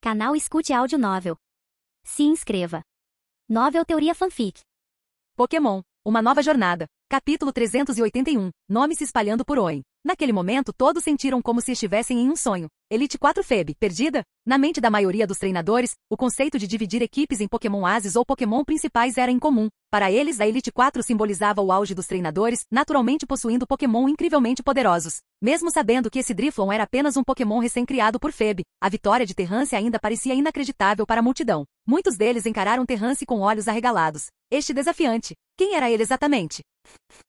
Canal Escute Áudio Novel. Se inscreva. Novel Teoria Fanfic. Pokémon, uma nova jornada. Capítulo 381. Nome se espalhando por Hoenn. Naquele momento todos sentiram como se estivessem em um sonho. Elite 4 Feb, perdida? Na mente da maioria dos treinadores, o conceito de dividir equipes em Pokémon Ases ou Pokémon principais era incomum. Para eles, a Elite 4 simbolizava o auge dos treinadores, naturalmente possuindo Pokémon incrivelmente poderosos. Mesmo sabendo que esse Drifloon era apenas um Pokémon recém-criado por Feb, a vitória de Terrance ainda parecia inacreditável para a multidão. Muitos deles encararam Terrance com olhos arregalados. Este desafiante. Quem era ele exatamente?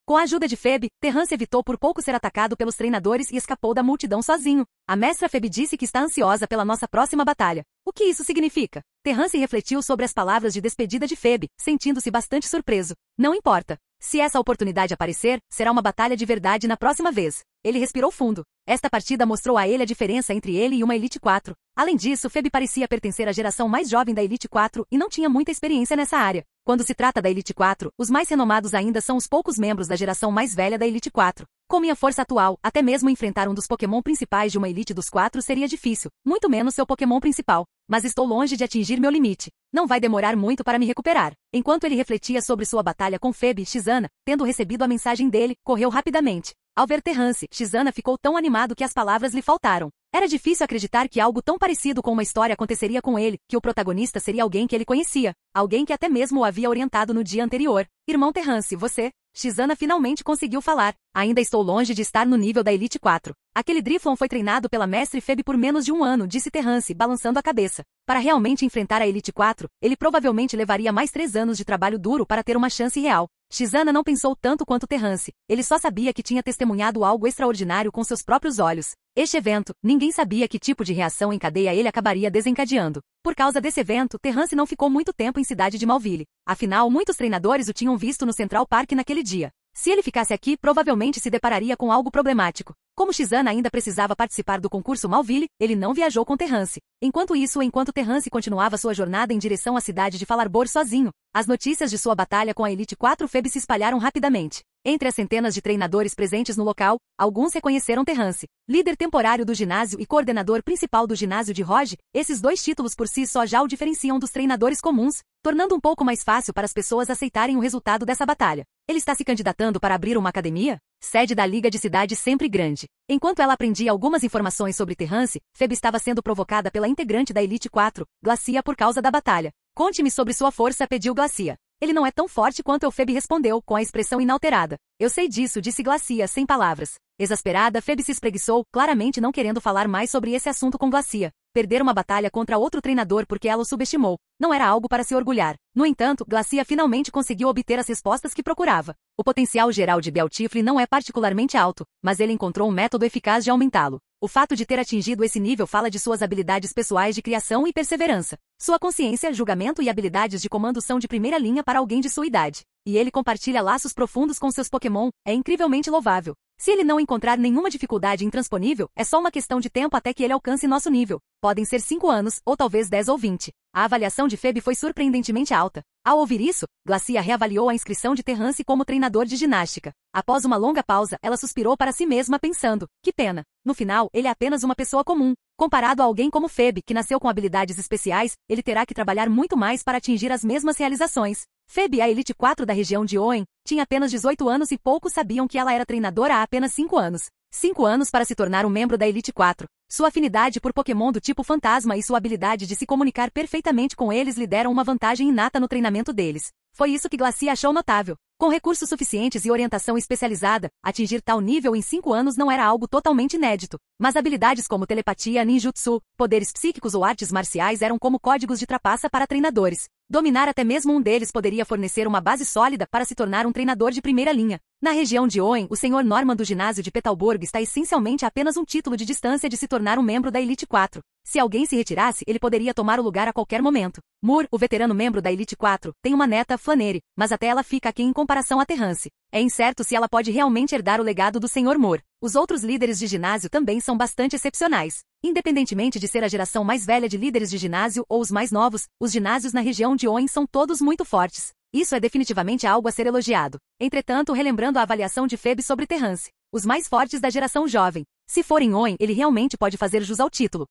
Com a ajuda de Feb, Terrance evitou por pouco ser atacado pelos treinadores e escapou da multidão sozinho. A mestra Feb disse que está ansiosa pela nossa próxima batalha. O que isso significa? Terrance refletiu sobre as palavras de despedida de Feb, sentindo-se bastante surpreso. Não importa. Se essa oportunidade aparecer, será uma batalha de verdade na próxima vez. Ele respirou fundo. Esta partida mostrou a ele a diferença entre ele e uma Elite 4. Além disso, Feb parecia pertencer à geração mais jovem da Elite 4 e não tinha muita experiência nessa área. Quando se trata da Elite 4, os mais renomados ainda são os poucos membros da geração mais velha da Elite 4. Com minha força atual, até mesmo enfrentar um dos Pokémon principais de uma Elite dos 4 seria difícil, muito menos seu Pokémon principal. Mas estou longe de atingir meu limite. Não vai demorar muito para me recuperar. Enquanto ele refletia sobre sua batalha com Feb, Shizana, tendo recebido a mensagem dele, correu rapidamente. Ao ver Terrance, Shizana ficou tão animado que as palavras lhe faltaram. Era difícil acreditar que algo tão parecido com uma história aconteceria com ele, que o protagonista seria alguém que ele conhecia, alguém que até mesmo o havia orientado no dia anterior. Irmão Terrance, você? Shizana finalmente conseguiu falar. Ainda estou longe de estar no nível da Elite 4. Aquele Drifloon foi treinado pela mestre Feb por menos de um ano, disse Terrance, balançando a cabeça. Para realmente enfrentar a Elite 4, ele provavelmente levaria mais 3 anos de trabalho duro para ter uma chance real. Shizana não pensou tanto quanto Terrance. Ele só sabia que tinha testemunhado algo extraordinário com seus próprios olhos. Este evento, ninguém sabia que tipo de reação em cadeia ele acabaria desencadeando. Por causa desse evento, Terrance não ficou muito tempo em Cidade de Malville. Afinal, muitos treinadores o tinham visto no Central Park naquele dia. Se ele ficasse aqui, provavelmente se depararia com algo problemático. Como Shizana ainda precisava participar do concurso Malville, ele não viajou com Terrance. Enquanto Terrance continuava sua jornada em direção à cidade de Falarbor sozinho, as notícias de sua batalha com a Elite 4 Feb se espalharam rapidamente. Entre as centenas de treinadores presentes no local, alguns reconheceram Terrance. Líder temporário do ginásio e coordenador principal do ginásio de Rogue, esses dois títulos por si só já o diferenciam dos treinadores comuns, tornando um pouco mais fácil para as pessoas aceitarem o resultado dessa batalha. Ele está se candidatando para abrir uma academia? Sede da Liga de Cidade Sempre Grande. Enquanto ela aprendia algumas informações sobre Terrance, Feb estava sendo provocada pela integrante da Elite 4, Glacia, por causa da batalha. Conte-me sobre sua força, pediu Glacia. Ele não é tão forte quanto Feb respondeu, com a expressão inalterada. Eu sei disso, disse Glacia, sem palavras. Exasperada, Feb se espreguiçou, claramente não querendo falar mais sobre esse assunto com Glacia. Perder uma batalha contra outro treinador porque ela o subestimou. Não era algo para se orgulhar. No entanto, Glacia finalmente conseguiu obter as respostas que procurava. O potencial geral de Beltifle não é particularmente alto, mas ele encontrou um método eficaz de aumentá-lo. O fato de ter atingido esse nível fala de suas habilidades pessoais de criação e perseverança. Sua consciência, julgamento e habilidades de comando são de primeira linha para alguém de sua idade. E ele compartilha laços profundos com seus Pokémon, é incrivelmente louvável. Se ele não encontrar nenhuma dificuldade intransponível, é só uma questão de tempo até que ele alcance nosso nível. Podem ser 5 anos, ou talvez 10 ou 20. A avaliação de Feb foi surpreendentemente alta. Ao ouvir isso, Glacia reavaliou a inscrição de Terrance como treinador de ginástica. Após uma longa pausa, ela suspirou para si mesma pensando, que pena. No final, ele é apenas uma pessoa comum. Comparado a alguém como Feb, que nasceu com habilidades especiais, ele terá que trabalhar muito mais para atingir as mesmas realizações. Feb, a Elite 4 da região de Hoenn, tinha apenas 18 anos e poucos sabiam que ela era treinadora há apenas 5 anos. 5 anos para se tornar um membro da Elite 4. Sua afinidade por Pokémon do tipo fantasma e sua habilidade de se comunicar perfeitamente com eles lhe deram uma vantagem inata no treinamento deles. Foi isso que Glacia achou notável. Com recursos suficientes e orientação especializada, atingir tal nível em 5 anos não era algo totalmente inédito. Mas habilidades como telepatia, ninjutsu, poderes psíquicos ou artes marciais eram como códigos de trapaça para treinadores. Dominar até mesmo um deles poderia fornecer uma base sólida para se tornar um treinador de primeira linha. Na região de Hoenn, o Sr. Norman do ginásio de Petalburg está essencialmente a apenas um título de distância de se tornar um membro da Elite 4. Se alguém se retirasse, ele poderia tomar o lugar a qualquer momento. Moore, o veterano membro da Elite 4, tem uma neta, Flannery, mas até ela fica aqui em comparação a Terrance. É incerto se ela pode realmente herdar o legado do Sr. Moore. Os outros líderes de ginásio também são bastante excepcionais. Independentemente de ser a geração mais velha de líderes de ginásio ou os mais novos, os ginásios na região de Hoenn são todos muito fortes. Isso é definitivamente algo a ser elogiado. Entretanto, relembrando a avaliação de Feb sobre Terrance, os mais fortes da geração jovem, Se for em Oen, ele realmente pode fazer jus ao título.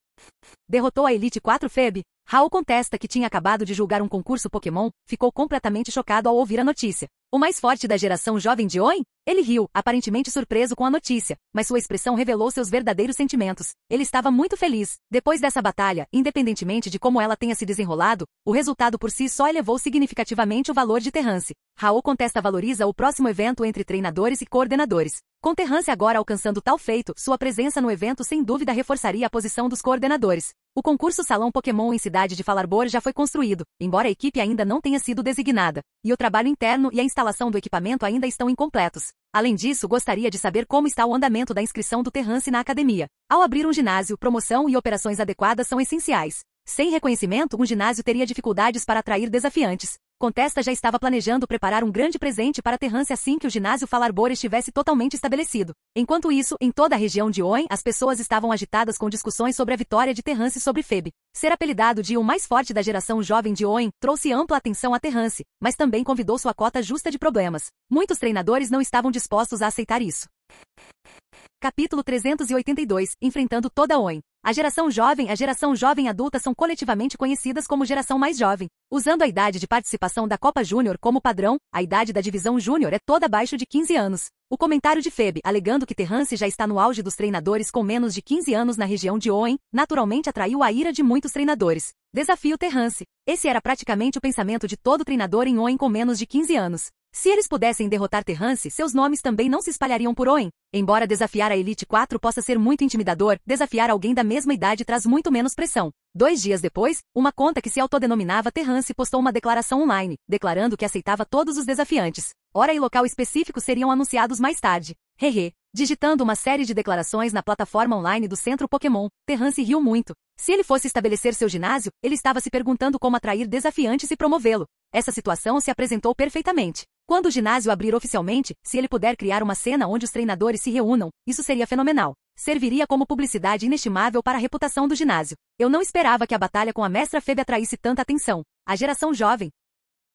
Derrotou a Elite 4 Feb. Hao contesta que tinha acabado de julgar um concurso Pokémon, ficou completamente chocado ao ouvir a notícia. O mais forte da geração jovem de Oen? Ele riu, aparentemente surpreso com a notícia, mas sua expressão revelou seus verdadeiros sentimentos. Ele estava muito feliz. Depois dessa batalha, independentemente de como ela tenha se desenrolado, o resultado por si só elevou significativamente o valor de Terrance. Hao contesta valoriza o próximo evento entre treinadores e coordenadores. Com Terrance agora alcançando tal feito, sua presença no evento sem dúvida reforçaria a posição dos coordenadores. O concurso Salão Pokémon em Cidade de Falarbor já foi construído, embora a equipe ainda não tenha sido designada, e o trabalho interno e a instalação do equipamento ainda estão incompletos. Além disso, gostaria de saber como está o andamento da inscrição do Terrance na academia. Ao abrir um ginásio, promoção e operações adequadas são essenciais. Sem reconhecimento, um ginásio teria dificuldades para atrair desafiantes. Contesta já estava planejando preparar um grande presente para Terrance assim que o ginásio Falarbor estivesse totalmente estabelecido. Enquanto isso, em toda a região de Oen, as pessoas estavam agitadas com discussões sobre a vitória de Terrance sobre Feb. Ser apelidado de o mais forte da geração jovem de Oen trouxe ampla atenção a Terrance, mas também convidou sua cota justa de problemas. Muitos treinadores não estavam dispostos a aceitar isso. Capítulo 382, enfrentando toda Oen. A geração jovem e a geração jovem adulta são coletivamente conhecidas como geração mais jovem. Usando a idade de participação da Copa Júnior como padrão, a idade da divisão Júnior é toda abaixo de 15 anos. O comentário de Feb, alegando que Terrance já está no auge dos treinadores com menos de 15 anos na região de Oen, naturalmente atraiu a ira de muitos treinadores. Desafio Terrance. Esse era praticamente o pensamento de todo treinador em Oen com menos de 15 anos. Se eles pudessem derrotar Terrance, seus nomes também não se espalhariam por Oen. Embora desafiar a Elite 4 possa ser muito intimidador, desafiar alguém da mesma idade traz muito menos pressão. 2 dias depois, uma conta que se autodenominava Terrance postou uma declaração online, declarando que aceitava todos os desafiantes. Hora e local específicos seriam anunciados mais tarde. Hehe. Digitando uma série de declarações na plataforma online do Centro Pokémon, Terrance riu muito. Se ele fosse estabelecer seu ginásio, ele estava se perguntando como atrair desafiantes e promovê-lo. Essa situação se apresentou perfeitamente. Quando o ginásio abrir oficialmente, se ele puder criar uma cena onde os treinadores se reúnam, isso seria fenomenal. Serviria como publicidade inestimável para a reputação do ginásio. Eu não esperava que a batalha com a mestra Feb atraísse tanta atenção. A geração jovem.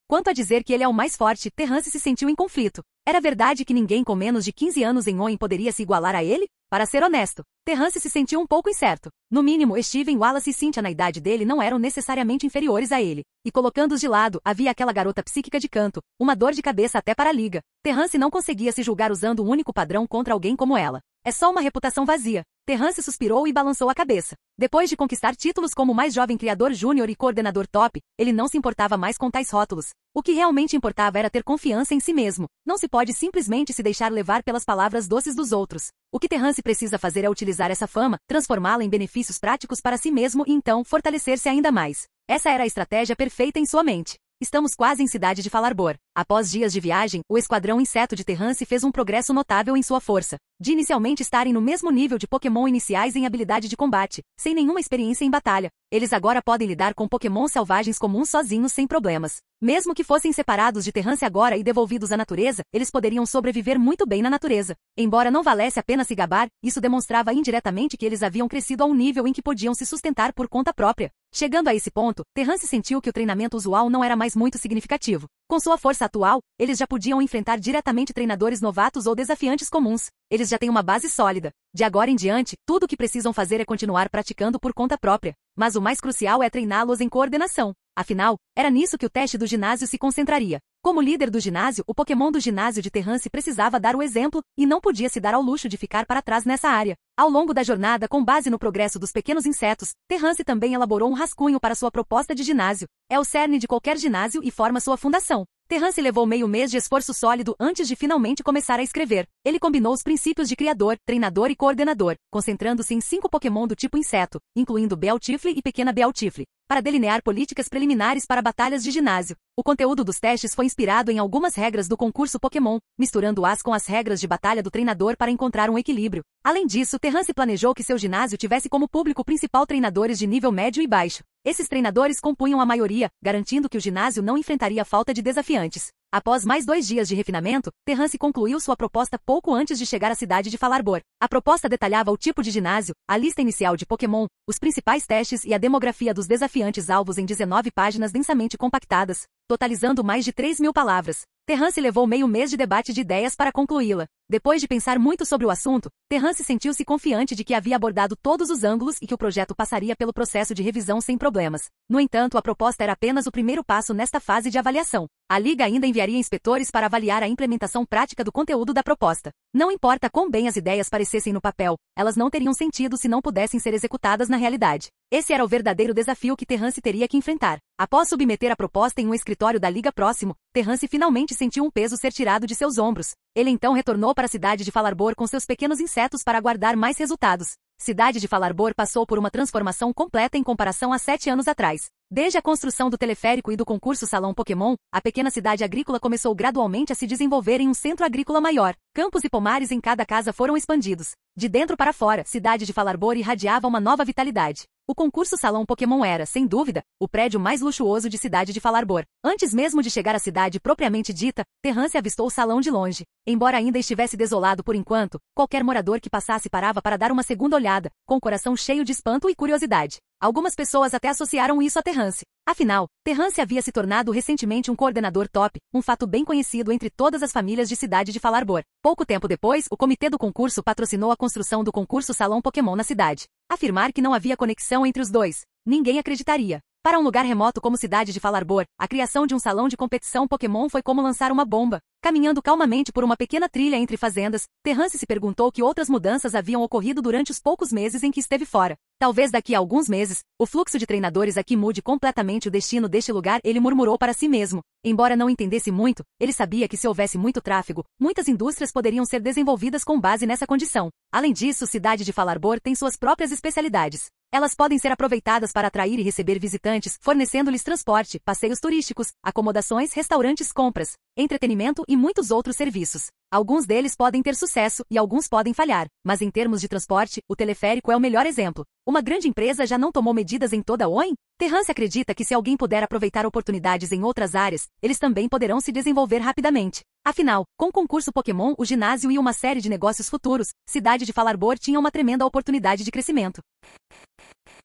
Quanto a dizer que ele é o mais forte, Terrance se sentiu em conflito. Era verdade que ninguém com menos de 15 anos em Oen poderia se igualar a ele? Para ser honesto, Terrance se sentiu um pouco incerto. No mínimo, Steven Wallace e Cynthia na idade dele não eram necessariamente inferiores a ele. E colocando-os de lado, havia aquela garota psíquica de canto, uma dor de cabeça até para a liga. Terrance não conseguia se julgar usando um único padrão contra alguém como ela. É só uma reputação vazia. Terrance suspirou e balançou a cabeça. Depois de conquistar títulos como mais jovem criador júnior e coordenador top, ele não se importava mais com tais rótulos. O que realmente importava era ter confiança em si mesmo. Não se pode simplesmente se deixar levar pelas palavras doces dos outros. O que Terrance precisa fazer é utilizar essa fama, transformá-la em benefícios práticos para si mesmo e então fortalecer-se ainda mais. Essa era a estratégia perfeita em sua mente. Estamos quase em Cidade de Falarbor. Após dias de viagem, o esquadrão inseto de Terrance fez um progresso notável em sua força. De inicialmente estarem no mesmo nível de Pokémon iniciais em habilidade de combate, sem nenhuma experiência em batalha, eles agora podem lidar com Pokémon selvagens comuns sozinhos sem problemas. Mesmo que fossem separados de Terrance agora e devolvidos à natureza, eles poderiam sobreviver muito bem na natureza. Embora não valesse a pena se gabar, isso demonstrava indiretamente que eles haviam crescido a um nível em que podiam se sustentar por conta própria. Chegando a esse ponto, Terrance sentiu que o treinamento usual não era mais muito significativo. Com sua força atual, eles já podiam enfrentar diretamente treinadores novatos ou desafiantes comuns. Eles já têm uma base sólida. De agora em diante, tudo o que precisam fazer é continuar praticando por conta própria. Mas o mais crucial é treiná-los em coordenação. Afinal, era nisso que o teste do ginásio se concentraria. Como líder do ginásio, o Pokémon do ginásio de Terrance precisava dar o exemplo e não podia se dar ao luxo de ficar para trás nessa área. Ao longo da jornada, com base no progresso dos pequenos insetos, Terrance também elaborou um rascunho para sua proposta de ginásio. É o cerne de qualquer ginásio e forma sua fundação. Terrance levou meio mês de esforço sólido antes de finalmente começar a escrever. Ele combinou os princípios de criador, treinador e coordenador, concentrando-se em 5 Pokémon do tipo inseto, incluindo Bealtifle e Pequena Bealtifle, para delinear políticas preliminares para batalhas de ginásio. O conteúdo dos testes foi inspirado em algumas regras do concurso Pokémon, misturando-as com as regras de batalha do treinador para encontrar um equilíbrio. Além disso, Terrance planejou que seu ginásio tivesse como público principal treinadores de nível médio e baixo. Esses treinadores compunham a maioria, garantindo que o ginásio não enfrentaria falta de desafiantes. Após mais 2 dias de refinamento, Terrance concluiu sua proposta pouco antes de chegar à cidade de Falarbor. A proposta detalhava o tipo de ginásio, a lista inicial de Pokémon, os principais testes e a demografia dos desafiantes alvos em 19 páginas densamente compactadas. totalizando mais de 3.000 palavras. Terrance levou meio mês de debate de ideias para concluí-la. Depois de pensar muito sobre o assunto, Terrance sentiu-se confiante de que havia abordado todos os ângulos e que o projeto passaria pelo processo de revisão sem problemas. No entanto, a proposta era apenas o primeiro passo nesta fase de avaliação. A Liga ainda enviaria inspetores para avaliar a implementação prática do conteúdo da proposta. Não importa quão bem as ideias parecessem no papel, elas não teriam sentido se não pudessem ser executadas na realidade. Esse era o verdadeiro desafio que Terrance teria que enfrentar. Após submeter a proposta em um escritório da Liga próximo, Terrance finalmente sentiu um peso ser tirado de seus ombros. Ele então retornou para a cidade de Falarbor com seus pequenos insetos para aguardar mais resultados. Cidade de Falarbor passou por uma transformação completa em comparação a 7 anos atrás. Desde a construção do teleférico e do concurso Salão Pokémon, a pequena cidade agrícola começou gradualmente a se desenvolver em um centro agrícola maior. Campos e pomares em cada casa foram expandidos. De dentro para fora, Cidade de Falarbor irradiava uma nova vitalidade. O concurso Salão Pokémon era, sem dúvida, o prédio mais luxuoso de Cidade de Falarbor. Antes mesmo de chegar à cidade propriamente dita, Terrance avistou o salão de longe. Embora ainda estivesse desolado por enquanto, qualquer morador que passasse parava para dar uma segunda olhada, com o coração cheio de espanto e curiosidade. Algumas pessoas até associaram isso a Terrance. Afinal, Terrance havia se tornado recentemente um coordenador top, um fato bem conhecido entre todas as famílias de Cidade de Falarbor. Pouco tempo depois, o comitê do concurso patrocinou a construção do concurso Salão Pokémon na cidade. Afirmar que não havia conexão entre os dois, ninguém acreditaria. Para um lugar remoto como Cidade de Falarbor, a criação de um salão de competição Pokémon foi como lançar uma bomba. Caminhando calmamente por uma pequena trilha entre fazendas, Terrance se perguntou que outras mudanças haviam ocorrido durante os poucos meses em que esteve fora. Talvez daqui a alguns meses, o fluxo de treinadores aqui mude completamente o destino deste lugar, ele murmurou para si mesmo. Embora não entendesse muito, ele sabia que se houvesse muito tráfego, muitas indústrias poderiam ser desenvolvidas com base nessa condição. Além disso, Cidade de Falarbor tem suas próprias especialidades. Elas podem ser aproveitadas para atrair e receber visitantes, fornecendo-lhes transporte, passeios turísticos, acomodações, restaurantes, compras, entretenimento e muitos outros serviços. Alguns deles podem ter sucesso e alguns podem falhar, mas em termos de transporte, o teleférico é o melhor exemplo. Uma grande empresa já não tomou medidas em toda a OEM? Terrance acredita que se alguém puder aproveitar oportunidades em outras áreas, eles também poderão se desenvolver rapidamente. Afinal, com o concurso Pokémon, o ginásio e uma série de negócios futuros, Cidade de Falarbor tinha uma tremenda oportunidade de crescimento.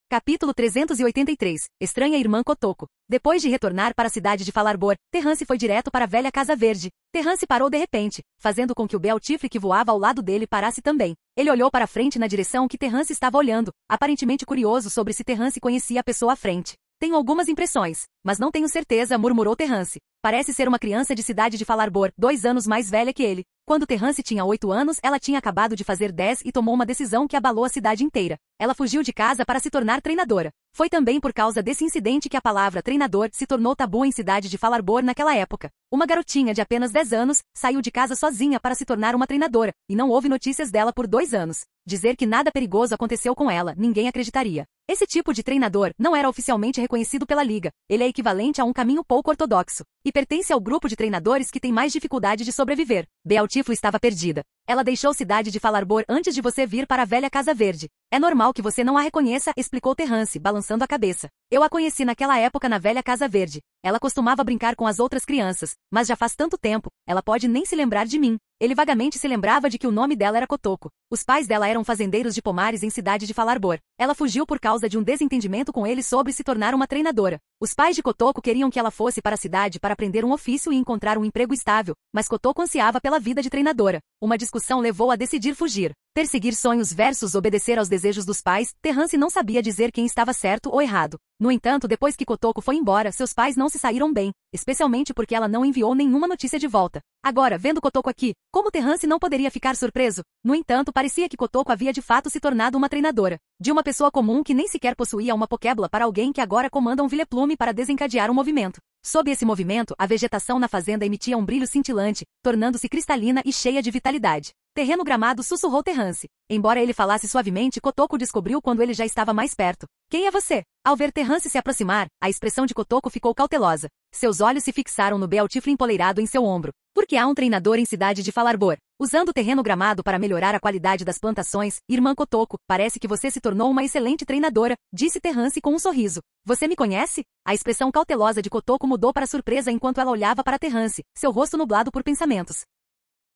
Capítulo 383. Estranha Irmã Kotoko. Depois de retornar para a cidade de Falarbor, Terrance foi direto para a velha Casa Verde. Terrance parou de repente, fazendo com que o Bealtifre que voava ao lado dele parasse também. Ele olhou para frente na direção que Terrance estava olhando, aparentemente curioso sobre se Terrance conhecia a pessoa à frente. Tenho algumas impressões, mas não tenho certeza, murmurou Terrance. Parece ser uma criança de Cidade de Falarbor, 2 anos mais velha que ele. Quando Terrance tinha 8 anos, ela tinha acabado de fazer 10 e tomou uma decisão que abalou a cidade inteira. Ela fugiu de casa para se tornar treinadora. Foi também por causa desse incidente que a palavra treinador se tornou tabu em Cidade de Falarbor naquela época. Uma garotinha de apenas 10 anos saiu de casa sozinha para se tornar uma treinadora, e não houve notícias dela por 2 anos. Dizer que nada perigoso aconteceu com ela, ninguém acreditaria. Esse tipo de treinador não era oficialmente reconhecido pela Liga. Ele é equivalente a um caminho pouco ortodoxo, e pertence ao grupo de treinadores que tem mais dificuldade de sobreviver. Bealtiflo estava perdida. Ela deixou Cidade de Falarbor antes de você vir para a velha Casa Verde. É normal que você não a reconheça, explicou Terrance, balançando a cabeça. Eu a conheci naquela época na velha Casa Verde. Ela costumava brincar com as outras crianças, mas já faz tanto tempo, ela pode nem se lembrar de mim. Ele vagamente se lembrava de que o nome dela era Kotoko. Os pais dela eram fazendeiros de pomares em Cidade de Falarbor. Ela fugiu por causa de um desentendimento com ele sobre se tornar uma treinadora. Os pais de Kotoko queriam que ela fosse para a cidade para aprender um ofício e encontrar um emprego estável, mas Kotoko ansiava pela vida de treinadora. Uma discussão levou a decidir fugir. Perseguir sonhos versus obedecer aos desejos dos pais, Terrance não sabia dizer quem estava certo ou errado. No entanto, depois que Kotoko foi embora, seus pais não se saíram bem, especialmente porque ela não enviou nenhuma notícia de volta. Agora, vendo Kotoko aqui, como Terrance não poderia ficar surpreso? No entanto, parecia que Kotoko havia de fato se tornado uma treinadora. De uma pessoa comum que nem sequer possuía uma Pokébola para alguém que agora comanda um Vileplume para desencadear um movimento. Sob esse movimento, a vegetação na fazenda emitia um brilho cintilante, tornando-se cristalina e cheia de vitalidade. Terreno gramado, sussurrou Terrance. Embora ele falasse suavemente, Kotoko descobriu quando ele já estava mais perto. Quem é você? Ao ver Terrance se aproximar, a expressão de Kotoko ficou cautelosa. Seus olhos se fixaram no Bealtifre empoleirado em seu ombro. Porque há um treinador em Cidade de Falarbor. Usando o terreno gramado para melhorar a qualidade das plantações, irmã Kotoko, parece que você se tornou uma excelente treinadora, disse Terrance com um sorriso. Você me conhece? A expressão cautelosa de Kotoko mudou para surpresa enquanto ela olhava para Terrance, seu rosto nublado por pensamentos.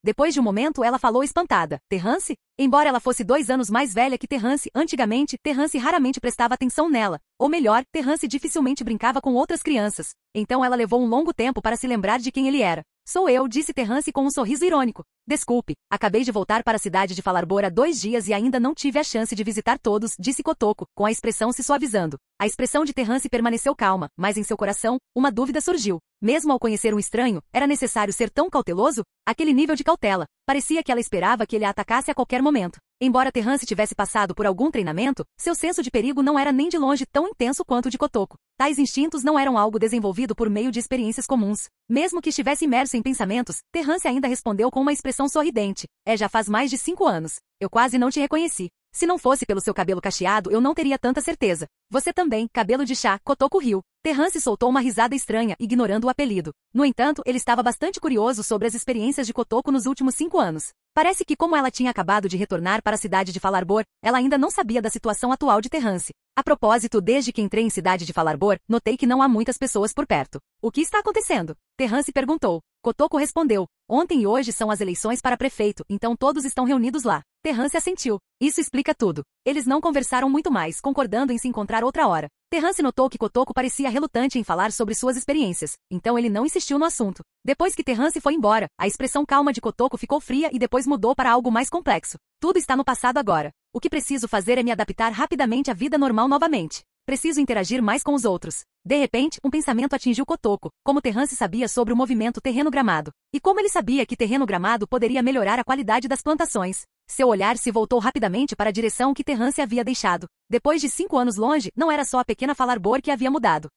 Depois de um momento ela falou espantada. Terrance? Embora ela fosse 2 anos mais velha que Terrance, antigamente, Terrance raramente prestava atenção nela. Ou melhor, Terrance dificilmente brincava com outras crianças. Então ela levou um longo tempo para se lembrar de quem ele era. Sou eu, disse Terrance com um sorriso irônico. Desculpe, acabei de voltar para a cidade de Falarbor há 2 dias e ainda não tive a chance de visitar todos, disse Kotoko, com a expressão se suavizando. A expressão de Terrance permaneceu calma, mas em seu coração, uma dúvida surgiu. Mesmo ao conhecer um estranho, era necessário ser tão cauteloso? Aquele nível de cautela. Parecia que ela esperava que ele a atacasse a qualquer momento. Embora Terrance tivesse passado por algum treinamento, seu senso de perigo não era nem de longe tão intenso quanto o de Kotoko. Tais instintos não eram algo desenvolvido por meio de experiências comuns. Mesmo que estivesse imerso em pensamentos, Terrance ainda respondeu com uma expressão sorridente. Já faz mais de 5 anos. Eu quase não te reconheci. Se não fosse pelo seu cabelo cacheado, eu não teria tanta certeza. Você também, cabelo de chá, Kotoko riu. Terrance soltou uma risada estranha, ignorando o apelido. No entanto, ele estava bastante curioso sobre as experiências de Kotoko nos últimos 5 anos. Parece que como ela tinha acabado de retornar para a cidade de Falarbor, ela ainda não sabia da situação atual de Terrance. A propósito, desde que entrei em cidade de Falarbor, notei que não há muitas pessoas por perto. O que está acontecendo? Terrance perguntou. Kotoko respondeu. Ontem e hoje são as eleições para prefeito, então todos estão reunidos lá. Terrance assentiu. Isso explica tudo. Eles não conversaram muito mais, concordando em se encontrar outra hora. Terrance notou que Kotoko parecia relutante em falar sobre suas experiências, então ele não insistiu no assunto. Depois que Terrance foi embora, a expressão calma de Kotoko ficou fria e depois mudou para algo mais complexo. Tudo está no passado agora. O que preciso fazer é me adaptar rapidamente à vida normal novamente. Preciso interagir mais com os outros. De repente, um pensamento atingiu Kotoko, como Terrance sabia sobre o movimento terreno gramado. E como ele sabia que terreno gramado poderia melhorar a qualidade das plantações. Seu olhar se voltou rapidamente para a direção que Terrance havia deixado. Depois de 5 anos longe, não era só a pequena Falarbor que havia mudado.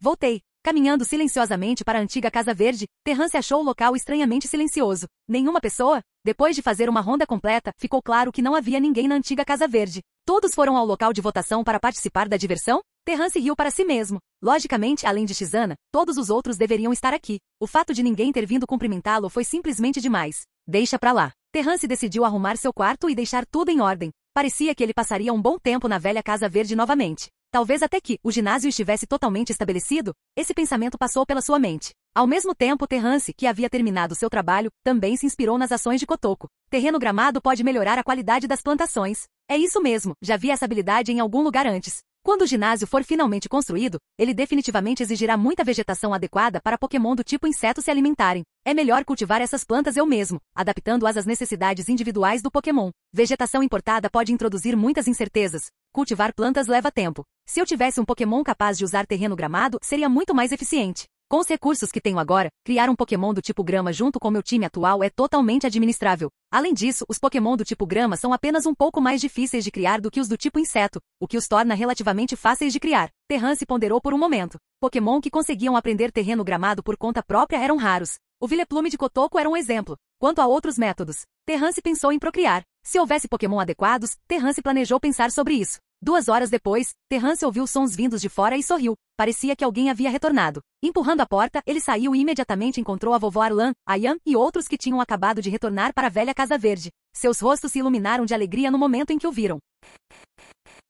Voltei. Caminhando silenciosamente para a antiga Casa Verde, Terrance achou o local estranhamente silencioso. Nenhuma pessoa? Depois de fazer uma ronda completa, ficou claro que não havia ninguém na antiga Casa Verde. Todos foram ao local de votação para participar da diversão? Terrance riu para si mesmo. Logicamente, além de Shizana, todos os outros deveriam estar aqui. O fato de ninguém ter vindo cumprimentá-lo foi simplesmente demais. Deixa pra lá. Terrance decidiu arrumar seu quarto e deixar tudo em ordem. Parecia que ele passaria um bom tempo na velha Casa Verde novamente. Talvez até que o ginásio estivesse totalmente estabelecido, esse pensamento passou pela sua mente. Ao mesmo tempo, Terrance, que havia terminado seu trabalho, também se inspirou nas ações de Kotoko. Terreno gramado pode melhorar a qualidade das plantações. É isso mesmo, já vi essa habilidade em algum lugar antes. Quando o ginásio for finalmente construído, ele definitivamente exigirá muita vegetação adequada para Pokémon do tipo inseto se alimentarem. É melhor cultivar essas plantas eu mesmo, adaptando-as às necessidades individuais do Pokémon. Vegetação importada pode introduzir muitas incertezas. Cultivar plantas leva tempo. Se eu tivesse um Pokémon capaz de usar terreno gramado, seria muito mais eficiente. Com os recursos que tenho agora, criar um Pokémon do tipo grama junto com meu time atual é totalmente administrável. Além disso, os Pokémon do tipo grama são apenas um pouco mais difíceis de criar do que os do tipo inseto, o que os torna relativamente fáceis de criar. Terrance ponderou por um momento. Pokémon que conseguiam aprender terreno gramado por conta própria eram raros. O Vileplume de Kotoko era um exemplo. Quanto a outros métodos, Terrance pensou em procriar. Se houvesse Pokémon adequados, Terrance planejou pensar sobre isso. 2 horas depois, Terrance ouviu sons vindos de fora e sorriu. Parecia que alguém havia retornado. Empurrando a porta, ele saiu e imediatamente encontrou a vovó Arlan, Ayam e outros que tinham acabado de retornar para a velha Casa Verde. Seus rostos se iluminaram de alegria no momento em que o viram.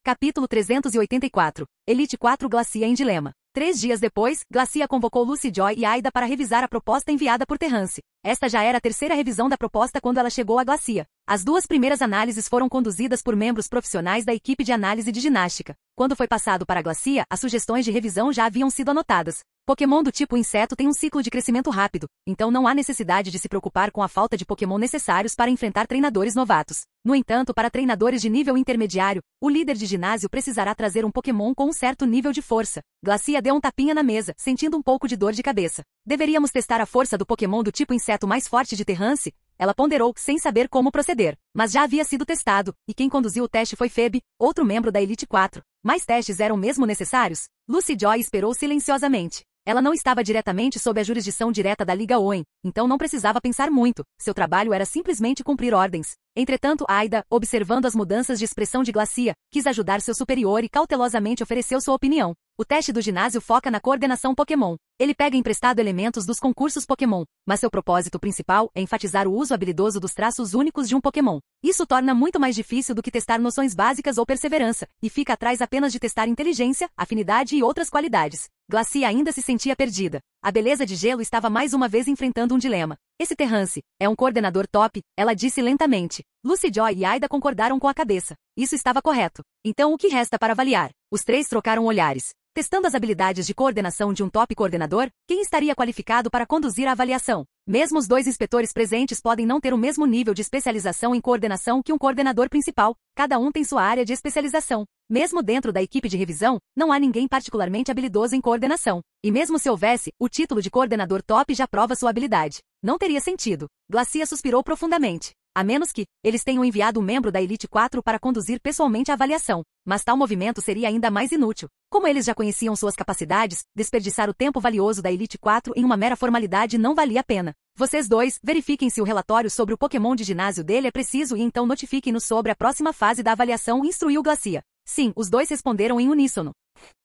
Capítulo 384. Elite 4 Glacia em dilema. 3 dias depois, Glacia convocou Lucy Joy e Aida para revisar a proposta enviada por Terrance. Esta já era a 3ª revisão da proposta quando ela chegou a Glacia. As 2 primeiras análises foram conduzidas por membros profissionais da equipe de análise de ginástica. Quando foi passado para a Glacia, as sugestões de revisão já haviam sido anotadas. Pokémon do tipo inseto tem um ciclo de crescimento rápido, então não há necessidade de se preocupar com a falta de Pokémon necessários para enfrentar treinadores novatos. No entanto, para treinadores de nível intermediário, o líder de ginásio precisará trazer um Pokémon com um certo nível de força. Glacia deu um tapinha na mesa, sentindo um pouco de dor de cabeça. Deveríamos testar a força do Pokémon do tipo inseto mais forte de Terrance? Ela ponderou, sem saber como proceder. Mas já havia sido testado, e quem conduziu o teste foi Phoebe, outro membro da Elite 4. Mais testes eram mesmo necessários? Lucy Joy esperou silenciosamente. Ela não estava diretamente sob a jurisdição direta da Liga Oen, então não precisava pensar muito. Seu trabalho era simplesmente cumprir ordens. Entretanto, Aida, observando as mudanças de expressão de Glacia, quis ajudar seu superior e cautelosamente ofereceu sua opinião. O teste do ginásio foca na coordenação Pokémon. Ele pega emprestado elementos dos concursos Pokémon, mas seu propósito principal é enfatizar o uso habilidoso dos traços únicos de um Pokémon. Isso torna muito mais difícil do que testar noções básicas ou perseverança, e fica atrás apenas de testar inteligência, afinidade e outras qualidades. Glacia ainda se sentia perdida. A beleza de gelo estava mais uma vez enfrentando um dilema. Esse Terrance é um coordenador top, ela disse lentamente. Lucy Joy e Aida concordaram com a cabeça. Isso estava correto. Então o que resta para avaliar? Os três trocaram olhares. Testando as habilidades de coordenação de um top coordenador, quem estaria qualificado para conduzir a avaliação? Mesmo os dois inspetores presentes podem não ter o mesmo nível de especialização em coordenação que um coordenador principal, cada um tem sua área de especialização. Mesmo dentro da equipe de revisão, não há ninguém particularmente habilidoso em coordenação. E mesmo se houvesse, o título de coordenador top já prova sua habilidade. Não teria sentido. Glacia suspirou profundamente. A menos que eles tenham enviado um membro da Elite 4 para conduzir pessoalmente a avaliação. Mas tal movimento seria ainda mais inútil. Como eles já conheciam suas capacidades, desperdiçar o tempo valioso da Elite 4 em uma mera formalidade não valia a pena. Vocês dois, verifiquem se o relatório sobre o Pokémon de ginásio dele é preciso e então notifiquem-nos sobre a próxima fase da avaliação, instruiu Glacia. Sim, os dois responderam em uníssono.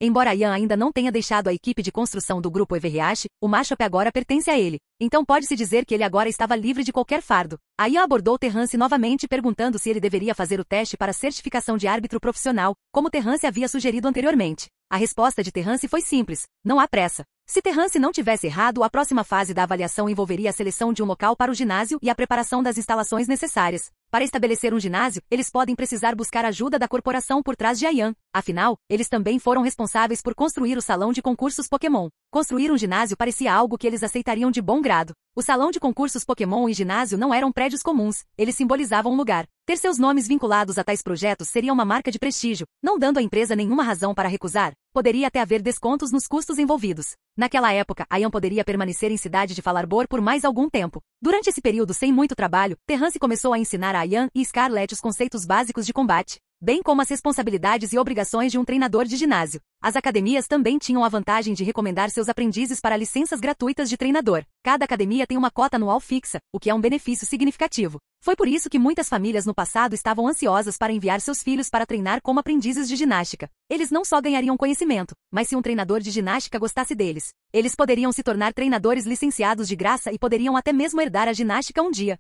Embora Ian ainda não tenha deixado a equipe de construção do grupo Everreach, o Machop agora pertence a ele. Então pode-se dizer que ele agora estava livre de qualquer fardo. A Ian abordou Terrance novamente perguntando se ele deveria fazer o teste para certificação de árbitro profissional, como Terrance havia sugerido anteriormente. A resposta de Terrance foi simples: não há pressa. Se Terrance não tivesse errado, a próxima fase da avaliação envolveria a seleção de um local para o ginásio e a preparação das instalações necessárias. Para estabelecer um ginásio, eles podem precisar buscar ajuda da corporação por trás de Ian. Afinal, eles também foram responsáveis por construir o salão de concursos Pokémon. Construir um ginásio parecia algo que eles aceitariam de bom grado. O salão de concursos Pokémon e ginásio não eram prédios comuns, eles simbolizavam um lugar. Ter seus nomes vinculados a tais projetos seria uma marca de prestígio, não dando à empresa nenhuma razão para recusar. Poderia até haver descontos nos custos envolvidos. Naquela época, Ian poderia permanecer em Cidade de Falarbor por mais algum tempo. Durante esse período sem muito trabalho, Terrance começou a ensinar a Ian e Scarlett os conceitos básicos de combate, bem como as responsabilidades e obrigações de um treinador de ginásio. As academias também tinham a vantagem de recomendar seus aprendizes para licenças gratuitas de treinador. Cada academia tem uma cota anual fixa, o que é um benefício significativo. Foi por isso que muitas famílias no passado estavam ansiosas para enviar seus filhos para treinar como aprendizes de ginástica. Eles não só ganhariam conhecimento, mas se um treinador de ginástica gostasse deles, eles poderiam se tornar treinadores licenciados de graça e poderiam até mesmo herdar a ginástica um dia.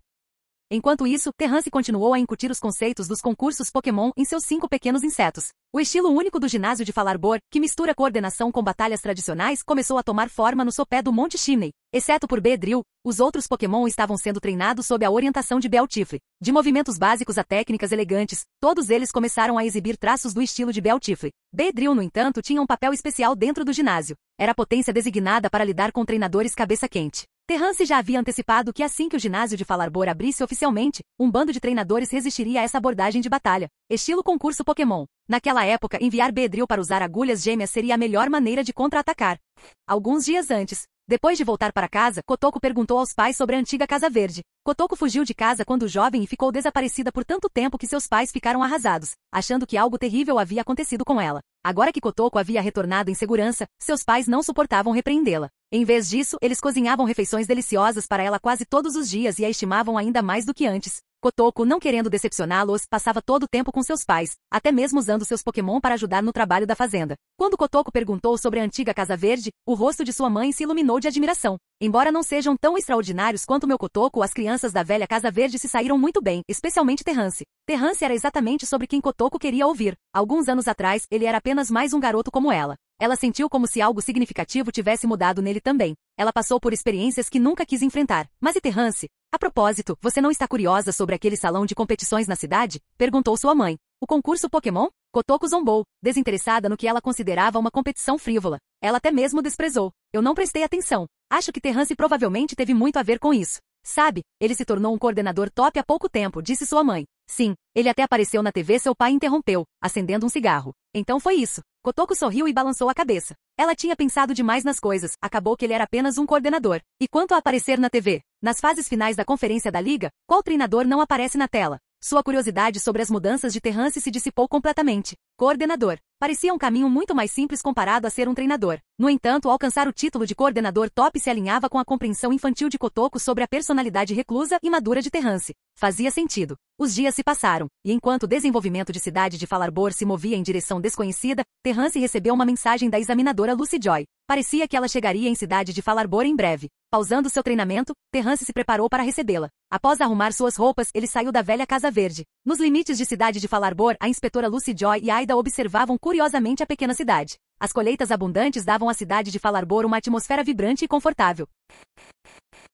Enquanto isso, Terrance continuou a incutir os conceitos dos concursos Pokémon em seus 5 pequenos insetos. O estilo único do ginásio de Falarbor, que mistura coordenação com batalhas tradicionais, começou a tomar forma no sopé do Monte Chimney. Exceto por Beedrill, os outros Pokémon estavam sendo treinados sob a orientação de Beltifry. De movimentos básicos a técnicas elegantes, todos eles começaram a exibir traços do estilo de Beltifry. Beedrill, no entanto, tinha um papel especial dentro do ginásio. Era a potência designada para lidar com treinadores cabeça-quente. Terrance já havia antecipado que assim que o ginásio de Falarbor abrisse oficialmente, um bando de treinadores resistiria a essa abordagem de batalha, estilo concurso Pokémon. Naquela época, enviar Beedrill para usar agulhas gêmeas seria a melhor maneira de contra-atacar. Alguns dias antes, depois de voltar para casa, Kotoko perguntou aos pais sobre a antiga Casa Verde. Kotoko fugiu de casa quando jovem e ficou desaparecida por tanto tempo que seus pais ficaram arrasados, achando que algo terrível havia acontecido com ela. Agora que Kotoko havia retornado em segurança, seus pais não suportavam repreendê-la. Em vez disso, eles cozinhavam refeições deliciosas para ela quase todos os dias e a estimavam ainda mais do que antes. Kotoko, não querendo decepcioná-los, passava todo o tempo com seus pais, até mesmo usando seus Pokémon para ajudar no trabalho da fazenda. Quando Kotoko perguntou sobre a antiga Casa Verde, o rosto de sua mãe se iluminou de admiração. Embora não sejam tão extraordinários quanto meu Kotoko, as crianças da velha Casa Verde se saíram muito bem, especialmente Terrance. Terrance era exatamente sobre quem Kotoko queria ouvir. Alguns anos atrás, ele era apenas mais um garoto como ela. Ela sentiu como se algo significativo tivesse mudado nele também. Ela passou por experiências que nunca quis enfrentar. Mas e Terrance? A propósito, você não está curiosa sobre aquele salão de competições na cidade? Perguntou sua mãe. O concurso Pokémon? Kotoko zombou, desinteressada no que ela considerava uma competição frívola. Ela até mesmo desprezou. Eu não prestei atenção. Acho que Terrance provavelmente teve muito a ver com isso. Sabe, ele se tornou um coordenador top há pouco tempo, disse sua mãe. Sim, ele até apareceu na TV, seu pai interrompeu, acendendo um cigarro. Então foi isso. Kotoko sorriu e balançou a cabeça. Ela tinha pensado demais nas coisas, acabou que ele era apenas um coordenador. E quanto a aparecer na TV? Nas fases finais da conferência da liga, qual treinador não aparece na tela? Sua curiosidade sobre as mudanças de Terrance se dissipou completamente. Coordenador. Parecia um caminho muito mais simples comparado a ser um treinador. No entanto, alcançar o título de coordenador top se alinhava com a compreensão infantil de Kotoko sobre a personalidade reclusa e madura de Terrance. Fazia sentido. Os dias se passaram, e enquanto o desenvolvimento de Cidade de Falarbor se movia em direção desconhecida, Terrance recebeu uma mensagem da examinadora Lucy Joy. Parecia que ela chegaria em Cidade de Falarbor em breve. Pausando seu treinamento, Terrance se preparou para recebê-la. Após arrumar suas roupas, ele saiu da velha Casa Verde. Nos limites de Cidade de Falarbor, a inspetora Lucy Joy e Aida observavam curiosamente a pequena cidade. As colheitas abundantes davam à cidade de Falarbor uma atmosfera vibrante e confortável.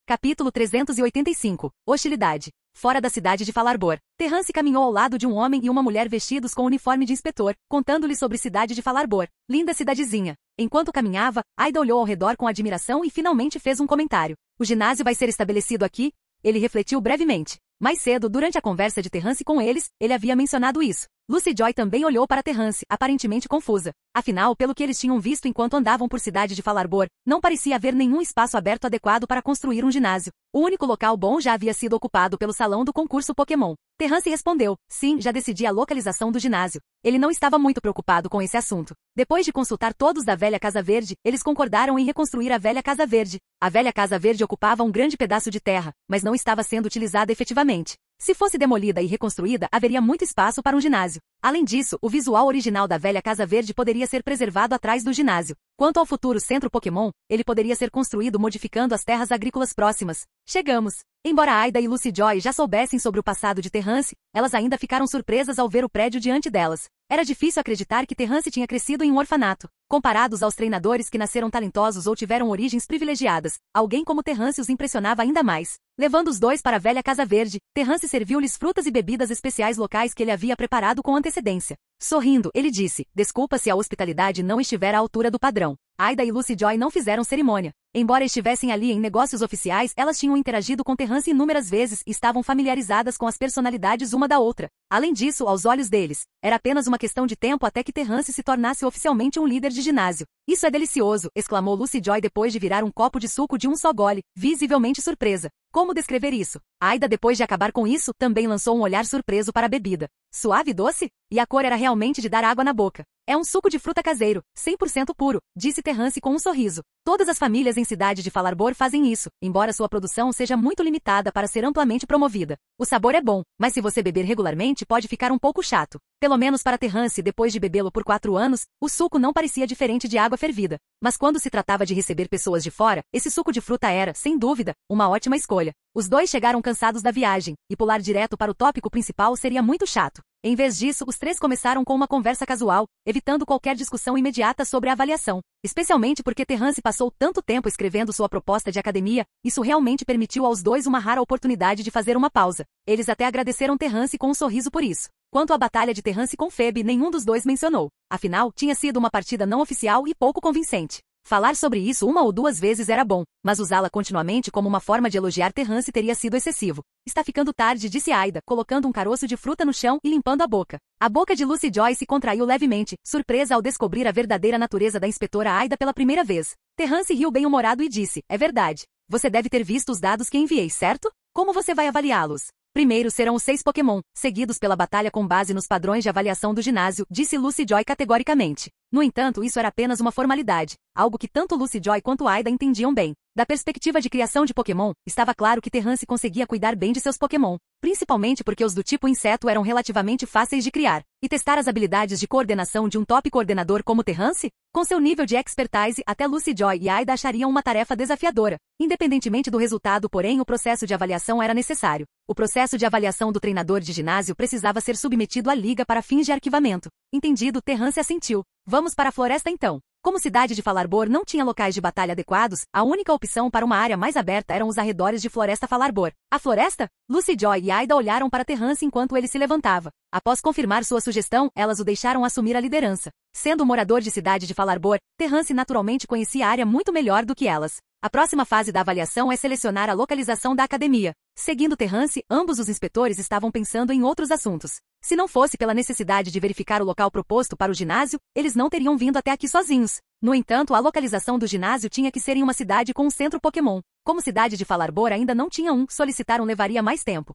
Capítulo 385. Hostilidade. Fora da cidade de Falarbor, Terrance caminhou ao lado de um homem e uma mulher vestidos com uniforme de inspetor, contando-lhe sobre cidade de Falarbor. Linda cidadezinha. Enquanto caminhava, Aida olhou ao redor com admiração e finalmente fez um comentário. O ginásio vai ser estabelecido aqui? Ele refletiu brevemente. Mais cedo, durante a conversa de Terrance com eles, ele havia mencionado isso. Lucy Joy também olhou para Terrance, aparentemente confusa. Afinal, pelo que eles tinham visto enquanto andavam por cidade de Falarbor, não parecia haver nenhum espaço aberto adequado para construir um ginásio. O único local bom já havia sido ocupado pelo salão do concurso Pokémon. Terrance respondeu, sim, já decidi a localização do ginásio. Ele não estava muito preocupado com esse assunto. Depois de consultar todos da velha Casa Verde, eles concordaram em reconstruir a velha Casa Verde. A velha Casa Verde ocupava um grande pedaço de terra, mas não estava sendo utilizada efetivamente. Se fosse demolida e reconstruída, haveria muito espaço para um ginásio. Além disso, o visual original da velha Casa Verde poderia ser preservado atrás do ginásio. Quanto ao futuro centro Pokémon, ele poderia ser construído modificando as terras agrícolas próximas. Chegamos! Embora Aida e Lucy Joy já soubessem sobre o passado de Terrance, elas ainda ficaram surpresas ao ver o prédio diante delas. Era difícil acreditar que Terrance tinha crescido em um orfanato. Comparados aos treinadores que nasceram talentosos ou tiveram origens privilegiadas, alguém como Terrance os impressionava ainda mais. Levando os dois para a velha Casa Verde, Terrance serviu-lhes frutas e bebidas especiais locais que ele havia preparado com antecedência. Sorrindo, ele disse, desculpa se a hospitalidade não estiver à altura do padrão. Aida e Lucy Joy não fizeram cerimônia. Embora estivessem ali em negócios oficiais, elas tinham interagido com Terrance inúmeras vezes e estavam familiarizadas com as personalidades uma da outra. Além disso, aos olhos deles, era apenas uma questão de tempo até que Terrance se tornasse oficialmente um líder de ginásio. Isso é delicioso, exclamou Lucy Joy depois de virar um copo de suco de um só gole, visivelmente surpresa. Como descrever isso? Aida, depois de acabar com isso, também lançou um olhar surpreso para a bebida. Suave e doce? E a cor era realmente de dar água na boca. É um suco de fruta caseiro, 100% puro, disse Terrance com um sorriso. Todas as famílias em cidade de Falarbor fazem isso, embora sua produção seja muito limitada para ser amplamente promovida. O sabor é bom, mas se você beber regularmente pode ficar um pouco chato. Pelo menos para Terrance, depois de bebê-lo por 4 anos, o suco não parecia diferente de água fervida. Mas quando se tratava de receber pessoas de fora, esse suco de fruta era, sem dúvida, uma ótima escolha. Os dois chegaram cansados da viagem, e pular direto para o tópico principal seria muito chato. Em vez disso, os três começaram com uma conversa casual, evitando qualquer discussão imediata sobre a avaliação. Especialmente porque Terrance passou tanto tempo escrevendo sua proposta de academia, isso realmente permitiu aos dois uma rara oportunidade de fazer uma pausa. Eles até agradeceram Terrance com um sorriso por isso. Quanto à batalha de Terrance com Phoebe, nenhum dos dois mencionou. Afinal, tinha sido uma partida não oficial e pouco convincente. Falar sobre isso 1 ou 2 vezes era bom, mas usá-la continuamente como uma forma de elogiar Terrance teria sido excessivo. Está ficando tarde, disse Aida, colocando um caroço de fruta no chão e limpando a boca. A boca de Lucy Joy se contraiu levemente, surpresa ao descobrir a verdadeira natureza da inspetora Aida pela primeira vez. Terrance riu bem-humorado e disse, é verdade. Você deve ter visto os dados que enviei, certo? Como você vai avaliá-los? Primeiro serão os 6 Pokémon, seguidos pela batalha com base nos padrões de avaliação do ginásio, disse Lucy Joy categoricamente. No entanto, isso era apenas uma formalidade, algo que tanto Lucy Joy quanto Aida entendiam bem. Da perspectiva de criação de Pokémon, estava claro que Terrance conseguia cuidar bem de seus Pokémon, principalmente porque os do tipo inseto eram relativamente fáceis de criar. E testar as habilidades de coordenação de um top coordenador como Terrance? Com seu nível de expertise, até Lucy Joy e Aida achariam uma tarefa desafiadora. Independentemente do resultado, porém, o processo de avaliação era necessário. O processo de avaliação do treinador de ginásio precisava ser submetido à liga para fins de arquivamento. Entendido, Terrance assentiu. Vamos para a floresta então. Como cidade de Falarbor não tinha locais de batalha adequados, a única opção para uma área mais aberta eram os arredores de Floresta Falarbor. A floresta? Lucy Joy e Aida olharam para Terrance enquanto ele se levantava. Após confirmar sua sugestão, elas o deixaram assumir a liderança. Sendo morador de cidade de Falarbor, Terrance naturalmente conhecia a área muito melhor do que elas. A próxima fase da avaliação é selecionar a localização da academia. Seguindo Terrance, ambos os inspetores estavam pensando em outros assuntos. Se não fosse pela necessidade de verificar o local proposto para o ginásio, eles não teriam vindo até aqui sozinhos. No entanto, a localização do ginásio tinha que ser em uma cidade com um centro Pokémon. Como cidade de Falarbor ainda não tinha um, solicitaram levaria mais tempo.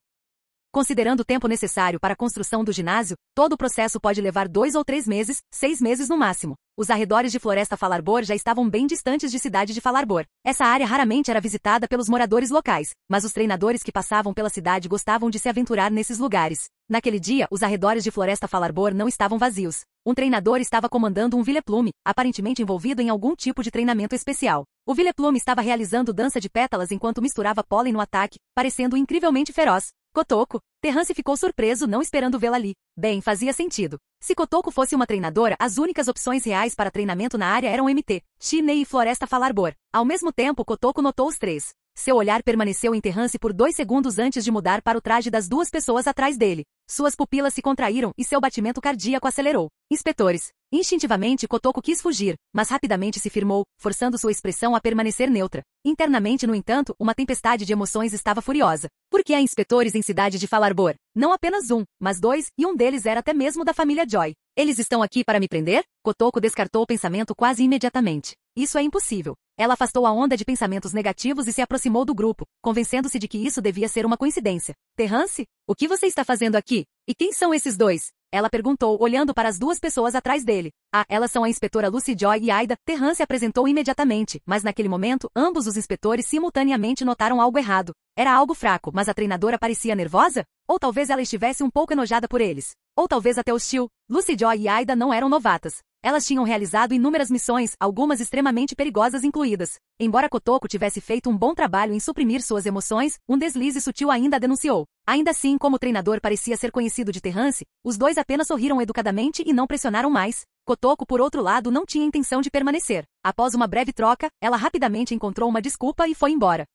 Considerando o tempo necessário para a construção do ginásio, todo o processo pode levar 2 ou 3 meses, 6 meses no máximo. Os arredores de Floresta Falarbor já estavam bem distantes de cidade de Falarbor. Essa área raramente era visitada pelos moradores locais, mas os treinadores que passavam pela cidade gostavam de se aventurar nesses lugares. Naquele dia, os arredores de Floresta Falarbor não estavam vazios. Um treinador estava comandando um Vileplume, aparentemente envolvido em algum tipo de treinamento especial. O Vileplume estava realizando dança de pétalas enquanto misturava pólen no ataque, parecendo incrivelmente feroz. Kotoko. Terrance ficou surpreso, não esperando vê-la ali. Bem, fazia sentido. Se Kotoko fosse uma treinadora, as únicas opções reais para treinamento na área eram MT, Shinei e Floresta Falarbor. Ao mesmo tempo, Kotoko notou os três. Seu olhar permaneceu em Terrance por 2 segundos antes de mudar para o traje das 2 pessoas atrás dele. Suas pupilas se contraíram e seu batimento cardíaco acelerou. Inspetores. Instintivamente, Kotoko quis fugir, mas rapidamente se firmou, forçando sua expressão a permanecer neutra. Internamente, no entanto, uma tempestade de emoções estava furiosa. Por que há inspetores em cidade de Falarbor? Não apenas um, mas 2, e um deles era até mesmo da família Joy. Eles estão aqui para me prender? Kotoko descartou o pensamento quase imediatamente. Isso é impossível. Ela afastou a onda de pensamentos negativos e se aproximou do grupo, convencendo-se de que isso devia ser uma coincidência. Terrance? O que você está fazendo aqui? E quem são esses 2? Ela perguntou, olhando para as 2 pessoas atrás dele. Ah, elas são a inspetora Lucy Joy e Aida. Terrance apresentou imediatamente, mas naquele momento, ambos os inspetores simultaneamente notaram algo errado. Era algo fraco, mas a treinadora parecia nervosa? Ou talvez ela estivesse um pouco enojada por eles. Ou talvez até hostil. Lucy Joy e Aida não eram novatas. Elas tinham realizado inúmeras missões, algumas extremamente perigosas incluídas. Embora Kotoko tivesse feito um bom trabalho em suprimir suas emoções, um deslize sutil ainda a denunciou. Ainda assim, como o treinador parecia ser conhecido de Terrance, os 2 apenas sorriram educadamente e não pressionaram mais. Kotoko, por outro lado, não tinha intenção de permanecer. Após uma breve troca, ela rapidamente encontrou uma desculpa e foi embora.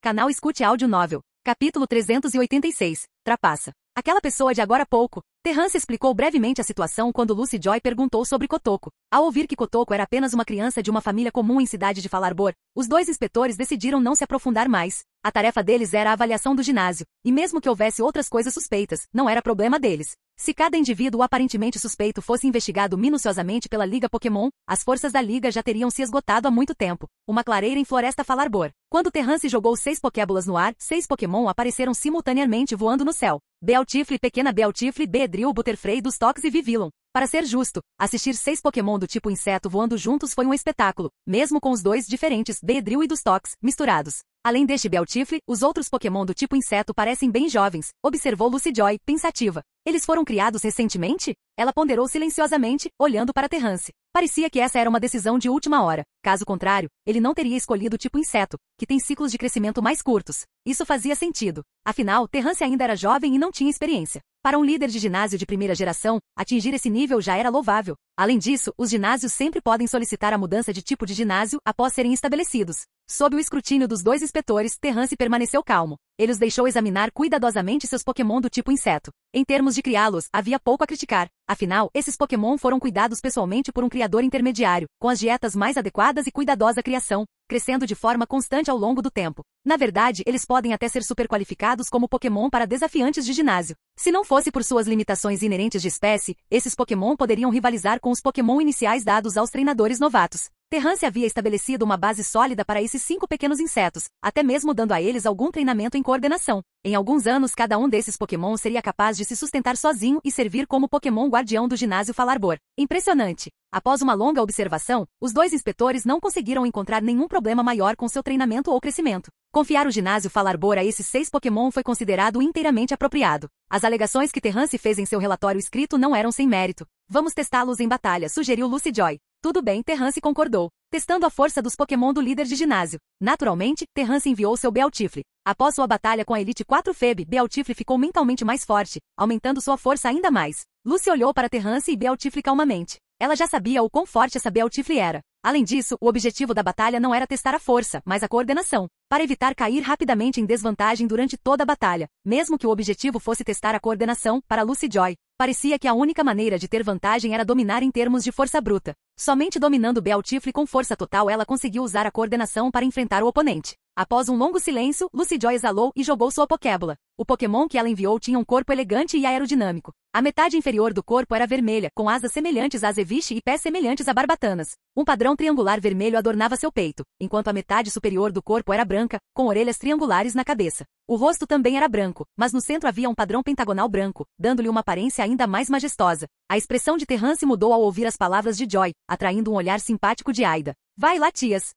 Canal Escute Áudio Novel. Capítulo 386. Trapaça. Aquela pessoa de agora há pouco. Terrance explicou brevemente a situação quando Lucy Joy perguntou sobre Kotoko. Ao ouvir que Kotoko era apenas uma criança de uma família comum em cidade de Falarbor, os 2 inspetores decidiram não se aprofundar mais. A tarefa deles era a avaliação do ginásio, e mesmo que houvesse outras coisas suspeitas, não era problema deles. Se cada indivíduo aparentemente suspeito fosse investigado minuciosamente pela Liga Pokémon, as forças da Liga já teriam se esgotado há muito tempo. Uma clareira em Floresta Falarbor. Quando Terrance jogou 6 Pokébolas no ar, 6 Pokémon apareceram simultaneamente voando no céu. Bealtifle, Pequena Bealtifle, Beedrill, Butterfree, Dustox e Vivillon. Para ser justo, assistir 6 Pokémon do tipo inseto voando juntos foi um espetáculo, mesmo com os 2 diferentes, Beedrill e Dustox, misturados. Além deste Bealtifle, os outros Pokémon do tipo inseto parecem bem jovens, observou Lucy Joy, pensativa. Eles foram criados recentemente? Ela ponderou silenciosamente, olhando para Terrance. Parecia que essa era uma decisão de última hora. Caso contrário, ele não teria escolhido o tipo inseto, que tem ciclos de crescimento mais curtos. Isso fazia sentido. Afinal, Terrance ainda era jovem e não tinha experiência. Para um líder de ginásio de primeira geração, atingir esse nível já era louvável. Além disso, os ginásios sempre podem solicitar a mudança de tipo de ginásio após serem estabelecidos. Sob o escrutínio dos 2 inspetores, Terrance permaneceu calmo. Ele os deixou examinar cuidadosamente seus Pokémon do tipo inseto. Em termos de criá-los, havia pouco a criticar. Afinal, esses Pokémon foram cuidados pessoalmente por um criador intermediário, com as dietas mais adequadas e cuidadosa criação, crescendo de forma constante ao longo do tempo. Na verdade, eles podem até ser superqualificados como Pokémon para desafiantes de ginásio. Se não fosse por suas limitações inerentes de espécie, esses Pokémon poderiam rivalizar com os Pokémon iniciais dados aos treinadores novatos. Terrance havia estabelecido uma base sólida para esses 5 pequenos insetos, até mesmo dando a eles algum treinamento em coordenação. Em alguns anos, cada um desses Pokémon seria capaz de se sustentar sozinho e servir como Pokémon guardião do ginásio Falarbor. Impressionante! Após uma longa observação, os 2 inspetores não conseguiram encontrar nenhum problema maior com seu treinamento ou crescimento. Confiar o ginásio Falarbor a esses 6 Pokémon foi considerado inteiramente apropriado. As alegações que Terrance fez em seu relatório escrito não eram sem mérito. Vamos testá-los em batalha, sugeriu Lucy Joy. Tudo bem, Terrance concordou, testando a força dos Pokémon do líder de ginásio. Naturalmente, Terrance enviou seu Bealtifle. Após sua batalha com a Elite 4 Feb, Bealtifle ficou mentalmente mais forte, aumentando sua força ainda mais. Lucy olhou para Terrance e Bealtifle calmamente. Ela já sabia o quão forte essa Bealtifle era. Além disso, o objetivo da batalha não era testar a força, mas a coordenação, para evitar cair rapidamente em desvantagem durante toda a batalha. Mesmo que o objetivo fosse testar a coordenação, para Lucy Joy, parecia que a única maneira de ter vantagem era dominar em termos de força bruta. Somente dominando Bealtifle com força total ela conseguiu usar a coordenação para enfrentar o oponente. Após um longo silêncio, Lucy Joy exalou e jogou sua Pokébola. O Pokémon que ela enviou tinha um corpo elegante e aerodinâmico. A metade inferior do corpo era vermelha, com asas semelhantes a Zeviche e pés semelhantes a Barbatanas. Um padrão triangular vermelho adornava seu peito, enquanto a metade superior do corpo era branca, com orelhas triangulares na cabeça. O rosto também era branco, mas no centro havia um padrão pentagonal branco, dando-lhe uma aparência ainda mais majestosa. A expressão de Terrance mudou ao ouvir as palavras de Joy, atraindo um olhar simpático de Aida. Vai lá, tias!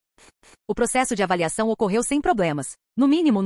O processo de avaliação ocorreu sem problemas. No mínimo,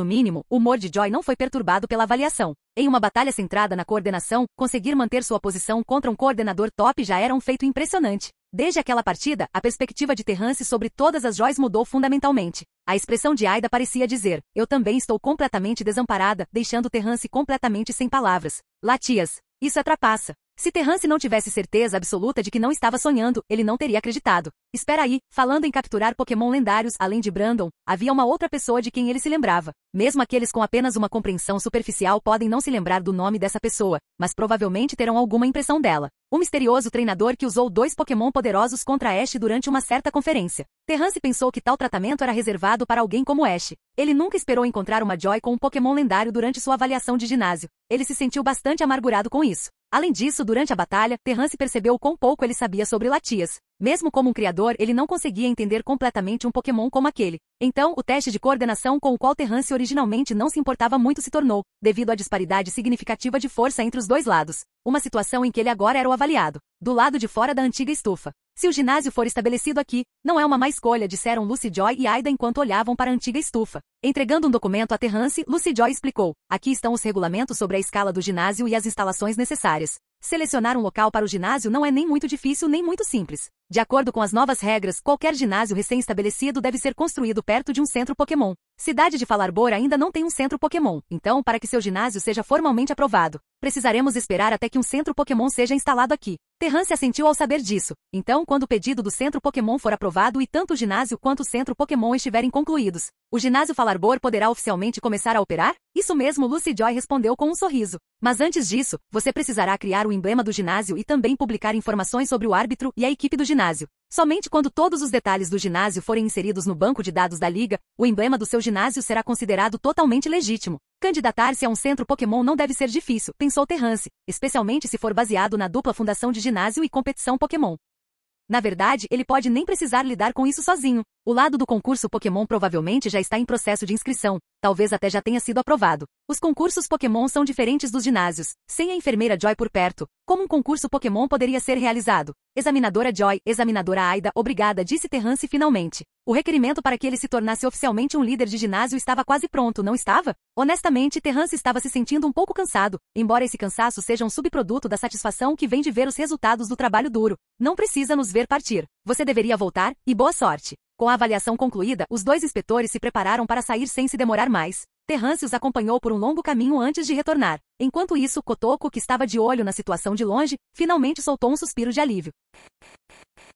o humor de Joy não foi perturbado pela avaliação. Em uma batalha centrada na coordenação, conseguir manter sua posição contra um coordenador top já era um feito impressionante. Desde aquela partida, a perspectiva de Terrance sobre todas as joias mudou fundamentalmente. A expressão de Aida parecia dizer, eu também estou completamente desamparada, deixando Terrance completamente sem palavras. Latias. Isso é trapaça. Se Terrance não tivesse certeza absoluta de que não estava sonhando, ele não teria acreditado. Espera aí, falando em capturar Pokémon lendários, além de Brandon, havia uma outra pessoa de quem ele se lembrava. Mesmo aqueles com apenas uma compreensão superficial podem não se lembrar do nome dessa pessoa, mas provavelmente terão alguma impressão dela. O misterioso treinador que usou 2 Pokémon poderosos contra Ash durante uma certa conferência. Terrance pensou que tal tratamento era reservado para alguém como Ash. Ele nunca esperou encontrar uma Joy com um Pokémon lendário durante sua avaliação de ginásio. Ele se sentiu bastante amargurado com isso. Além disso, durante a batalha, Terrance percebeu quão pouco ele sabia sobre Latias. Mesmo como um criador, ele não conseguia entender completamente um Pokémon como aquele. Então, o teste de coordenação com o qual Terrance originalmente não se importava muito se tornou, devido à disparidade significativa de força entre os dois lados, uma situação em que ele agora era o avaliado, do lado de fora da antiga estufa. Se o ginásio for estabelecido aqui, não é uma má escolha, disseram Lucy Joy e Aida enquanto olhavam para a antiga estufa. Entregando um documento a Terrance, Lucy Joy explicou, aqui estão os regulamentos sobre a escala do ginásio e as instalações necessárias. Selecionar um local para o ginásio não é nem muito difícil nem muito simples. De acordo com as novas regras, qualquer ginásio recém-estabelecido deve ser construído perto de um centro Pokémon. Cidade de Falarbor ainda não tem um centro Pokémon, então para que seu ginásio seja formalmente aprovado, precisaremos esperar até que um centro Pokémon seja instalado aqui. Terrance assentiu ao saber disso. Então, quando o pedido do centro Pokémon for aprovado e tanto o ginásio quanto o centro Pokémon estiverem concluídos, o ginásio Falarbor poderá oficialmente começar a operar? Isso mesmo, Lucy Joy respondeu com um sorriso. Mas antes disso, você precisará criar o emblema do ginásio e também publicar informações sobre o árbitro e a equipe do ginásio. Somente quando todos os detalhes do ginásio forem inseridos no banco de dados da Liga, o emblema do seu ginásio será considerado totalmente legítimo. Candidatar-se a um centro Pokémon não deve ser difícil, pensou Terrance, especialmente se for baseado na dupla fundação de ginásio e competição Pokémon. Na verdade, ele pode nem precisar lidar com isso sozinho. O lado do concurso Pokémon provavelmente já está em processo de inscrição, talvez até já tenha sido aprovado. Os concursos Pokémon são diferentes dos ginásios. Sem a enfermeira Joy por perto, como um concurso Pokémon poderia ser realizado? Examinadora Joy, examinadora Aida, obrigada, disse Terrance finalmente. O requerimento para que ele se tornasse oficialmente um líder de ginásio estava quase pronto, não estava? Honestamente, Terrance estava se sentindo um pouco cansado, embora esse cansaço seja um subproduto da satisfação que vem de ver os resultados do trabalho duro. Não precisa nos ver partir. Você deveria voltar, e boa sorte. Com a avaliação concluída, os 2 inspetores se prepararam para sair sem se demorar mais. Terrance os acompanhou por um longo caminho antes de retornar. Enquanto isso, Kotoko, que estava de olho na situação de longe, finalmente soltou um suspiro de alívio.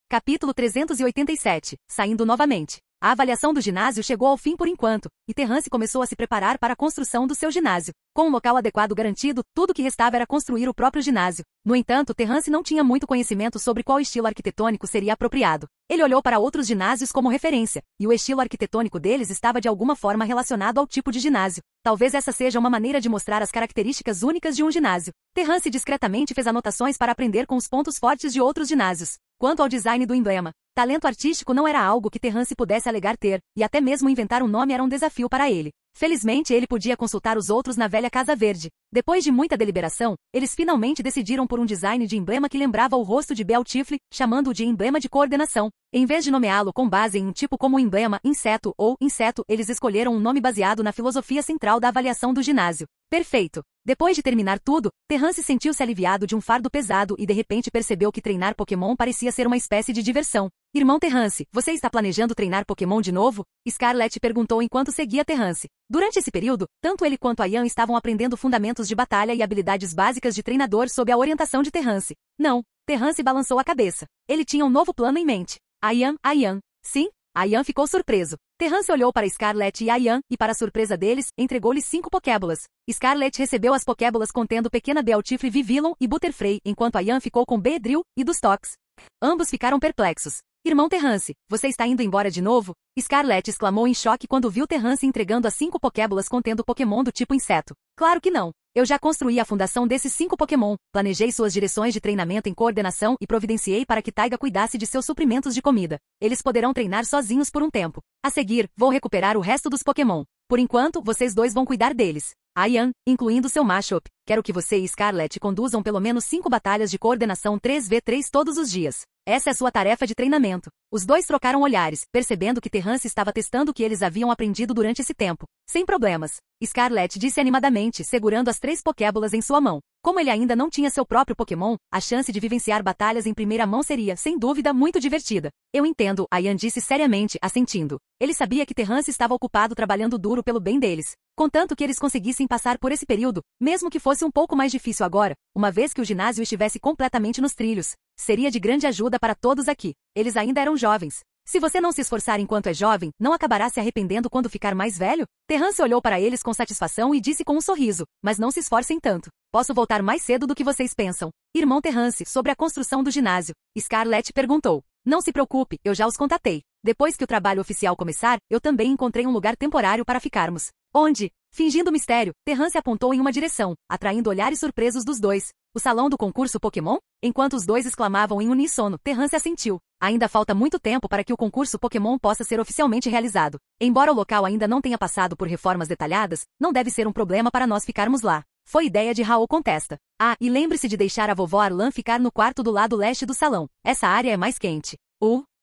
Capítulo 387. Saindo novamente. A avaliação do ginásio chegou ao fim por enquanto, e Terrance começou a se preparar para a construção do seu ginásio. Com um local adequado garantido, tudo o que restava era construir o próprio ginásio. No entanto, Terrance não tinha muito conhecimento sobre qual estilo arquitetônico seria apropriado. Ele olhou para outros ginásios como referência, e o estilo arquitetônico deles estava de alguma forma relacionado ao tipo de ginásio. Talvez essa seja uma maneira de mostrar as características únicas de um ginásio. Terrance discretamente fez anotações para aprender com os pontos fortes de outros ginásios. Quanto ao design do emblema, talento artístico não era algo que Terrance pudesse alegar ter, e até mesmo inventar um nome era um desafio para ele. Felizmente ele podia consultar os outros na velha Casa Verde. Depois de muita deliberação, eles finalmente decidiram por um design de emblema que lembrava o rosto de Beltifle, chamando-o de emblema de coordenação. Em vez de nomeá-lo com base em um tipo como emblema, inseto ou inseto, eles escolheram um nome baseado na filosofia central da avaliação do ginásio. Perfeito! Depois de terminar tudo, Terrance sentiu-se aliviado de um fardo pesado e de repente percebeu que treinar Pokémon parecia ser uma espécie de diversão. Irmão Terrance, você está planejando treinar Pokémon de novo? Scarlett perguntou enquanto seguia Terrance. Durante esse período, tanto ele quanto Ian estavam aprendendo fundamentos de batalha e habilidades básicas de treinador sob a orientação de Terrance. Não, Terrance balançou a cabeça. Ele tinha um novo plano em mente. Ian. Sim? Ian ficou surpreso. Terrance olhou para Scarlett e Ian, e para a surpresa deles, entregou-lhes 5 Pokébolas. Scarlett recebeu as Pokébolas contendo pequena Beltifle, Vivillon e Butterfree, enquanto Ian ficou com Beedrill e Dustox. Ambos ficaram perplexos. Irmão Terrance, você está indo embora de novo? Scarlett exclamou em choque quando viu Terrance entregando as 5 Pokébolas contendo Pokémon do tipo inseto. Claro que não. Eu já construí a fundação desses 5 Pokémon, planejei suas direções de treinamento em coordenação e providenciei para que Taiga cuidasse de seus suprimentos de comida. Eles poderão treinar sozinhos por um tempo. A seguir, vou recuperar o resto dos Pokémon. Por enquanto, vocês 2 vão cuidar deles. Ian, incluindo seu Machop, quero que você e Scarlett conduzam pelo menos 5 batalhas de coordenação 3v3 todos os dias. Essa é sua tarefa de treinamento. Os dois trocaram olhares, percebendo que Terrance estava testando o que eles haviam aprendido durante esse tempo. Sem problemas. Scarlet disse animadamente, segurando as 3 Pokébolas em sua mão. Como ele ainda não tinha seu próprio Pokémon, a chance de vivenciar batalhas em primeira mão seria, sem dúvida, muito divertida. Eu entendo, Ian disse seriamente, assentindo. Ele sabia que Terrance estava ocupado trabalhando duro pelo bem deles. Contanto que eles conseguissem passar por esse período, mesmo que fosse um pouco mais difícil agora, uma vez que o ginásio estivesse completamente nos trilhos. Seria de grande ajuda para todos aqui. Eles ainda eram jovens. Se você não se esforçar enquanto é jovem, não acabará se arrependendo quando ficar mais velho? Terrance olhou para eles com satisfação e disse com um sorriso, mas não se esforcem tanto. Posso voltar mais cedo do que vocês pensam. Irmão Terrance, sobre a construção do ginásio. Scarlet perguntou. Não se preocupe, eu já os contatei. Depois que o trabalho oficial começar, eu também encontrei um lugar temporário para ficarmos. Onde? Fingindo mistério, Terrance apontou em uma direção, atraindo olhares surpresos dos dois. O salão do concurso Pokémon? Enquanto os dois exclamavam em uníssono, Terrance assentiu. Ainda falta muito tempo para que o concurso Pokémon possa ser oficialmente realizado. Embora o local ainda não tenha passado por reformas detalhadas, não deve ser um problema para nós ficarmos lá. Foi ideia de Raul contesta. Ah, e lembre-se de deixar a vovó Arlan ficar no quarto do lado leste do salão. Essa área é mais quente.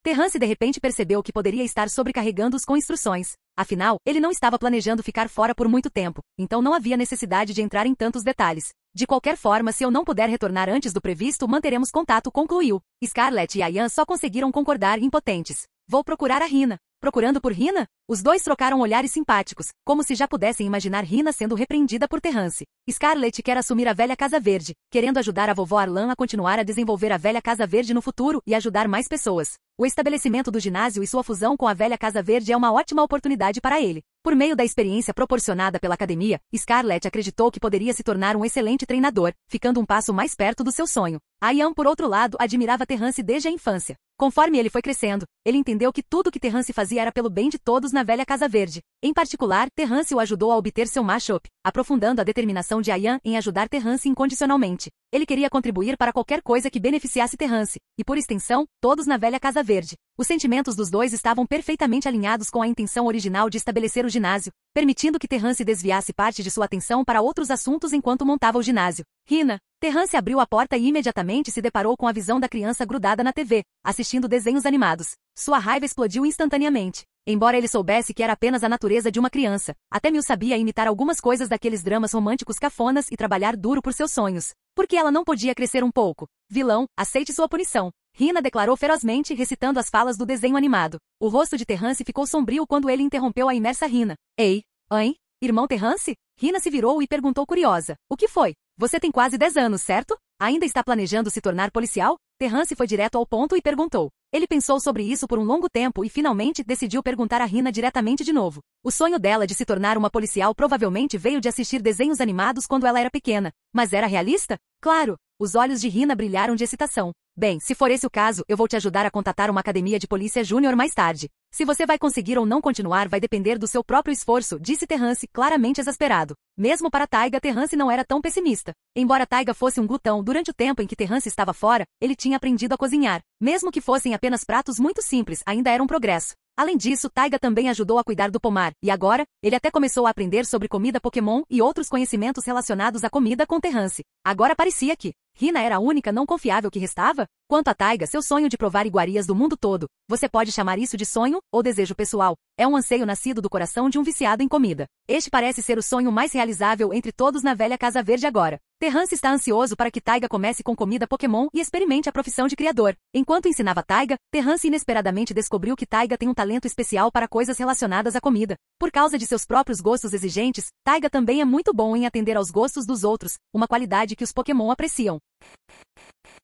Terrance de repente percebeu que poderia estar sobrecarregando-os com instruções. Afinal, ele não estava planejando ficar fora por muito tempo, então não havia necessidade de entrar em tantos detalhes. De qualquer forma, se eu não puder retornar antes do previsto, manteremos contato, concluiu. Scarlet e Ian só conseguiram concordar, impotentes. Vou procurar a Rina. Procurando por Rina? Os dois trocaram olhares simpáticos, como se já pudessem imaginar Rina sendo repreendida por Terrance. Scarlet quer assumir a velha Casa Verde, querendo ajudar a vovó Arlan a continuar a desenvolver a velha Casa Verde no futuro e ajudar mais pessoas. O estabelecimento do ginásio e sua fusão com a velha Casa Verde é uma ótima oportunidade para ele. Por meio da experiência proporcionada pela academia, Scarlet acreditou que poderia se tornar um excelente treinador, ficando um passo mais perto do seu sonho. Ian, por outro lado, admirava Terrance desde a infância. Conforme ele foi crescendo, ele entendeu que tudo que Terrance fazia era pelo bem de todos na velha Casa Verde. Em particular, Terrance o ajudou a obter seu Machop, aprofundando a determinação de Ian em ajudar Terrance incondicionalmente. Ele queria contribuir para qualquer coisa que beneficiasse Terrance, e por extensão, todos na velha Casa Verde. Os sentimentos dos dois estavam perfeitamente alinhados com a intenção original de estabelecer o ginásio, permitindo que Terrance desviasse parte de sua atenção para outros assuntos enquanto montava o ginásio. Rina. Terrance abriu a porta e imediatamente se deparou com a visão da criança grudada na TV, assistindo desenhos animados. Sua raiva explodiu instantaneamente. Embora ele soubesse que era apenas a natureza de uma criança, até Mil sabia imitar algumas coisas daqueles dramas românticos cafonas e trabalhar duro por seus sonhos. Por que ela não podia crescer um pouco? Vilão, aceite sua punição. Rina declarou ferozmente, recitando as falas do desenho animado. O rosto de Terrance ficou sombrio quando ele interrompeu a imersa Rina. Ei, hein? Irmão Terrance? Rina se virou e perguntou curiosa. O que foi? Você tem quase 10 anos, certo? Ainda está planejando se tornar policial? Terrance foi direto ao ponto e perguntou. Ele pensou sobre isso por um longo tempo e finalmente decidiu perguntar a Rina diretamente de novo. O sonho dela de se tornar uma policial provavelmente veio de assistir desenhos animados quando ela era pequena. Mas era realista? Claro! Os olhos de Rina brilharam de excitação. Bem, se for esse o caso, eu vou te ajudar a contatar uma academia de polícia júnior mais tarde. Se você vai conseguir ou não continuar vai depender do seu próprio esforço, disse Terrance, claramente exasperado. Mesmo para Taiga, Terrance não era tão pessimista. Embora Taiga fosse um glutão, durante o tempo em que Terrance estava fora, ele tinha aprendido a cozinhar. Mesmo que fossem apenas pratos muito simples, ainda era um progresso. Além disso, Taiga também ajudou a cuidar do pomar, e agora, ele até começou a aprender sobre comida Pokémon e outros conhecimentos relacionados à comida com Terrance. Agora parecia que Rina era a única não confiável que restava? Quanto a Taiga, seu sonho de provar iguarias do mundo todo, você pode chamar isso de sonho ou desejo pessoal. É um anseio nascido do coração de um viciado em comida. Este parece ser o sonho mais realizável entre todos na velha Casa Verde agora. Terrance está ansioso para que Taiga comece com comida Pokémon e experimente a profissão de criador. Enquanto ensinava Taiga, Terrance inesperadamente descobriu que Taiga tem um talento especial para coisas relacionadas à comida. Por causa de seus próprios gostos exigentes, Taiga também é muito bom em atender aos gostos dos outros, uma qualidade que os Pokémon apreciam.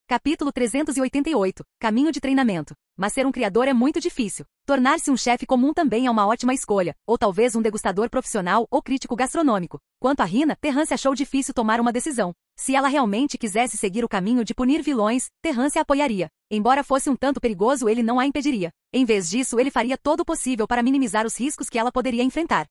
Capítulo 388. Caminho de treinamento. Mas ser um criador é muito difícil. Tornar-se um chefe comum também é uma ótima escolha, ou talvez um degustador profissional ou crítico gastronômico. Quanto a Rina, Terrance achou difícil tomar uma decisão. Se ela realmente quisesse seguir o caminho de punir vilões, Terrance a apoiaria. Embora fosse um tanto perigoso, ele não a impediria. Em vez disso, ele faria todo o possível para minimizar os riscos que ela poderia enfrentar.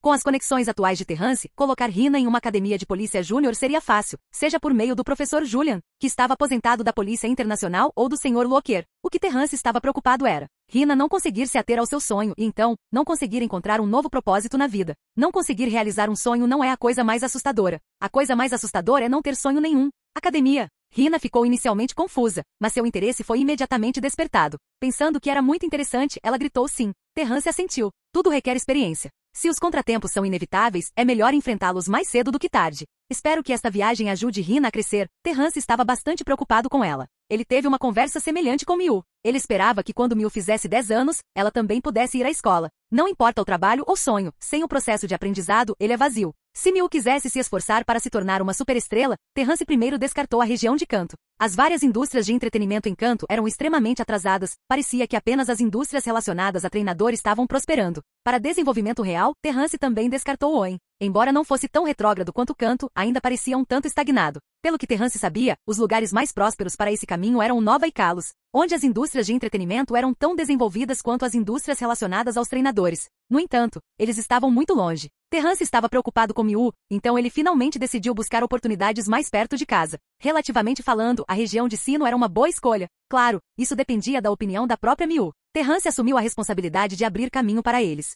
Com as conexões atuais de Terrance, colocar Rina em uma academia de polícia júnior seria fácil, seja por meio do professor Julian, que estava aposentado da Polícia Internacional, ou do Sr. Locker. O que Terrance estava preocupado era Rina não conseguir se ater ao seu sonho e então, não conseguir encontrar um novo propósito na vida. Não conseguir realizar um sonho não é a coisa mais assustadora. A coisa mais assustadora é não ter sonho nenhum. Academia. Rina ficou inicialmente confusa, mas seu interesse foi imediatamente despertado. Pensando que era muito interessante, ela gritou sim. Terrance assentiu. Tudo requer experiência. Se os contratempos são inevitáveis, é melhor enfrentá-los mais cedo do que tarde. Espero que esta viagem ajude Rina a crescer. Terrance estava bastante preocupado com ela. Ele teve uma conversa semelhante com Miu. Ele esperava que quando Miu fizesse 10 anos, ela também pudesse ir à escola. Não importa o trabalho ou sonho, sem o processo de aprendizado, ele é vazio. Se Miu quisesse se esforçar para se tornar uma superestrela, Terrance primeiro descartou a região de Kanto. As várias indústrias de entretenimento em Kanto eram extremamente atrasadas, parecia que apenas as indústrias relacionadas a treinador estavam prosperando. Para desenvolvimento real, Terrance também descartou Oen. Embora não fosse tão retrógrado quanto Kanto, ainda parecia um tanto estagnado. Pelo que Terrance sabia, os lugares mais prósperos para esse caminho eram Nova e Kalos, onde as indústrias de entretenimento eram tão desenvolvidas quanto as indústrias relacionadas aos treinadores. No entanto, eles estavam muito longe. Terrance estava preocupado com Miu, então ele finalmente decidiu buscar oportunidades mais perto de casa. Relativamente falando, a região de Sinnoh era uma boa escolha. Claro, isso dependia da opinião da própria Miu. Terrance assumiu a responsabilidade de abrir caminho para eles.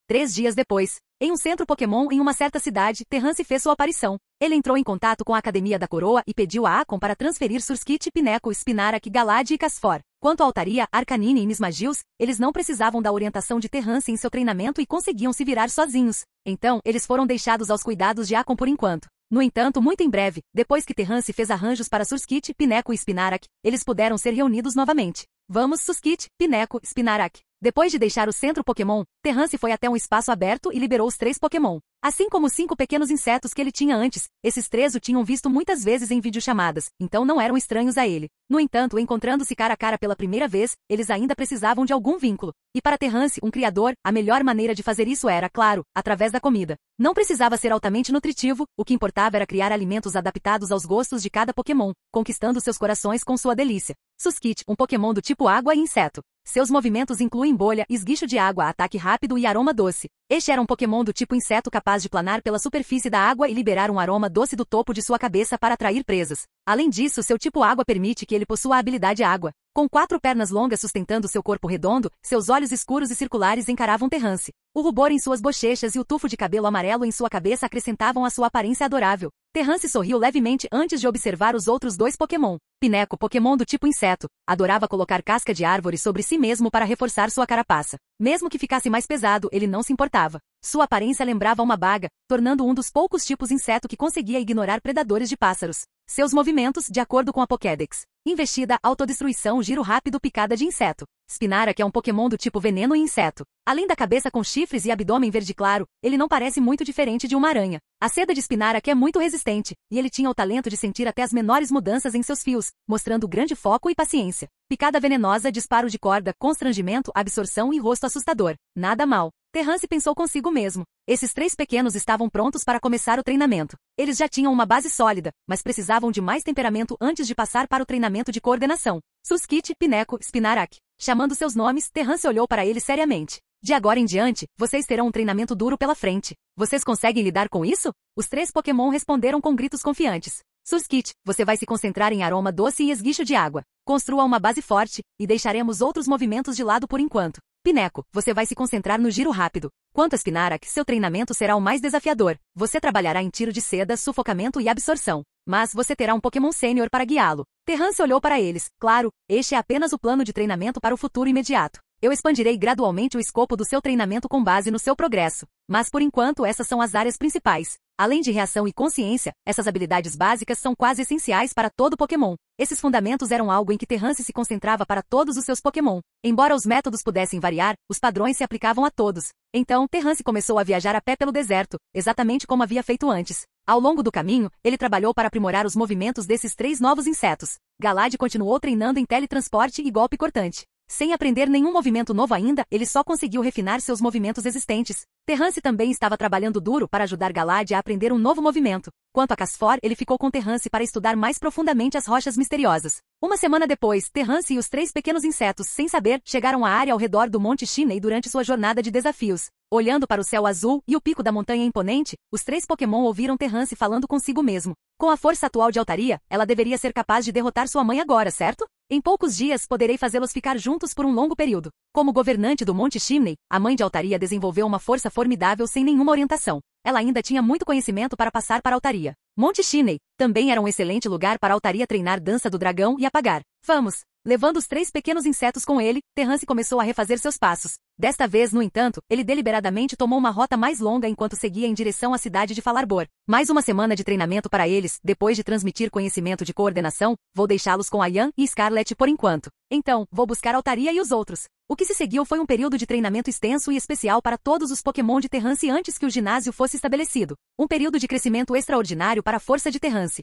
3 dias depois, em um centro Pokémon em uma certa cidade, Terrance fez sua aparição. Ele entrou em contato com a Academia da Coroa e pediu a Akon para transferir Surskit, Pineco, Spinarak, Galad e Casfor. Quanto a Altaria, Arcanine e Mismagius, eles não precisavam da orientação de Terrance em seu treinamento e conseguiam se virar sozinhos. Então, eles foram deixados aos cuidados de Akon por enquanto. No entanto, muito em breve, depois que Terrance fez arranjos para Surskit, Pineco e Spinarak, eles puderam ser reunidos novamente. Vamos, Surskit, Pineco, Spinarak. Depois de deixar o centro Pokémon, Terrance foi até um espaço aberto e liberou os 3 Pokémon. Assim como os 5 pequenos insetos que ele tinha antes, esses 3 o tinham visto muitas vezes em videochamadas, então não eram estranhos a ele. No entanto, encontrando-se cara a cara pela primeira vez, eles ainda precisavam de algum vínculo. E para Terrance, um criador, a melhor maneira de fazer isso era, claro, através da comida. Não precisava ser altamente nutritivo, o que importava era criar alimentos adaptados aos gostos de cada Pokémon, conquistando seus corações com sua delícia. Surskit, um Pokémon do tipo água e inseto. Seus movimentos incluem bolha, esguicho de água, ataque rápido e aroma doce. Este era um Pokémon do tipo inseto capaz de planar pela superfície da água e liberar um aroma doce do topo de sua cabeça para atrair presas. Além disso, seu tipo água permite que ele possua a habilidade água. Com 4 pernas longas sustentando seu corpo redondo, seus olhos escuros e circulares encaravam Terrance. O rubor em suas bochechas e o tufo de cabelo amarelo em sua cabeça acrescentavam à sua aparência adorável. Terrance sorriu levemente antes de observar os outros 2 Pokémon. Pineco, Pokémon do tipo inseto, adorava colocar casca de árvore sobre si mesmo para reforçar sua carapaça. Mesmo que ficasse mais pesado, ele não se importava. Sua aparência lembrava uma baga, tornando um dos poucos tipos inseto que conseguia ignorar predadores de pássaros. Seus movimentos, de acordo com a Pokédex. Investida, autodestruição, giro rápido, picada de inseto. Spinarak é um Pokémon do tipo veneno e inseto. Além da cabeça com chifres e abdômen verde claro, ele não parece muito diferente de uma aranha. A seda de Spinarak é muito resistente, e ele tinha o talento de sentir até as menores mudanças em seus fios, mostrando grande foco e paciência. Picada venenosa, disparo de corda, constrangimento, absorção e rosto assustador. Nada mal. Terrance pensou consigo mesmo. Esses 3 pequenos estavam prontos para começar o treinamento. Eles já tinham uma base sólida, mas precisavam de mais temperamento antes de passar para o treinamento de coordenação. Surskit, Pineco, Spinarak. Chamando seus nomes, Terrance olhou para eles seriamente. De agora em diante, vocês terão um treinamento duro pela frente. Vocês conseguem lidar com isso? Os 3 Pokémon responderam com gritos confiantes. Surskit, você vai se concentrar em aroma doce e esguicho de água. Construa uma base forte, e deixaremos outros movimentos de lado por enquanto. Pineco, você vai se concentrar no giro rápido. Quanto a Spinarak, seu treinamento será o mais desafiador. Você trabalhará em tiro de seda, sufocamento e absorção. Mas você terá um Pokémon Sênior para guiá-lo. Terrance olhou para eles. Claro, este é apenas o plano de treinamento para o futuro imediato. Eu expandirei gradualmente o escopo do seu treinamento com base no seu progresso. Mas por enquanto essas são as áreas principais. Além de reação e consciência, essas habilidades básicas são quase essenciais para todo Pokémon. Esses fundamentos eram algo em que Terrance se concentrava para todos os seus Pokémon. Embora os métodos pudessem variar, os padrões se aplicavam a todos. Então, Terrance começou a viajar a pé pelo deserto, exatamente como havia feito antes. Ao longo do caminho, ele trabalhou para aprimorar os movimentos desses 3 novos insetos. Galad continuou treinando em teletransporte e golpe cortante. Sem aprender nenhum movimento novo ainda, ele só conseguiu refinar seus movimentos existentes. Terrance também estava trabalhando duro para ajudar Galad a aprender um novo movimento. Quanto a Casfor, ele ficou com Terrance para estudar mais profundamente as rochas misteriosas. Uma semana depois, Terrance e os 3 pequenos insetos, sem saber, chegaram à área ao redor do Monte Shinei durante sua jornada de desafios. Olhando para o céu azul e o pico da montanha imponente, os 3 Pokémon ouviram Terrance falando consigo mesmo. Com a força atual de Altaria, ela deveria ser capaz de derrotar sua mãe agora, certo? Em poucos dias, poderei fazê-los ficar juntos por um longo período. Como governante do Monte Chimney, a mãe de Altaria desenvolveu uma força formidável sem nenhuma orientação. Ela ainda tinha muito conhecimento para passar para Altaria. Monte Chimney também era um excelente lugar para Altaria treinar Dança do Dragão e apagar. Vamos! Levando os 3 pequenos insetos com ele, Terrance começou a refazer seus passos. Desta vez, no entanto, ele deliberadamente tomou uma rota mais longa enquanto seguia em direção à cidade de Falarbor. Mais uma semana de treinamento para eles, depois de transmitir conhecimento de coordenação, vou deixá-los com a Yan e Scarlet por enquanto. Então, vou buscar Altaria e os outros. O que se seguiu foi um período de treinamento extenso e especial para todos os Pokémon de Terrance antes que o ginásio fosse estabelecido. Um período de crescimento extraordinário para a força de Terrance.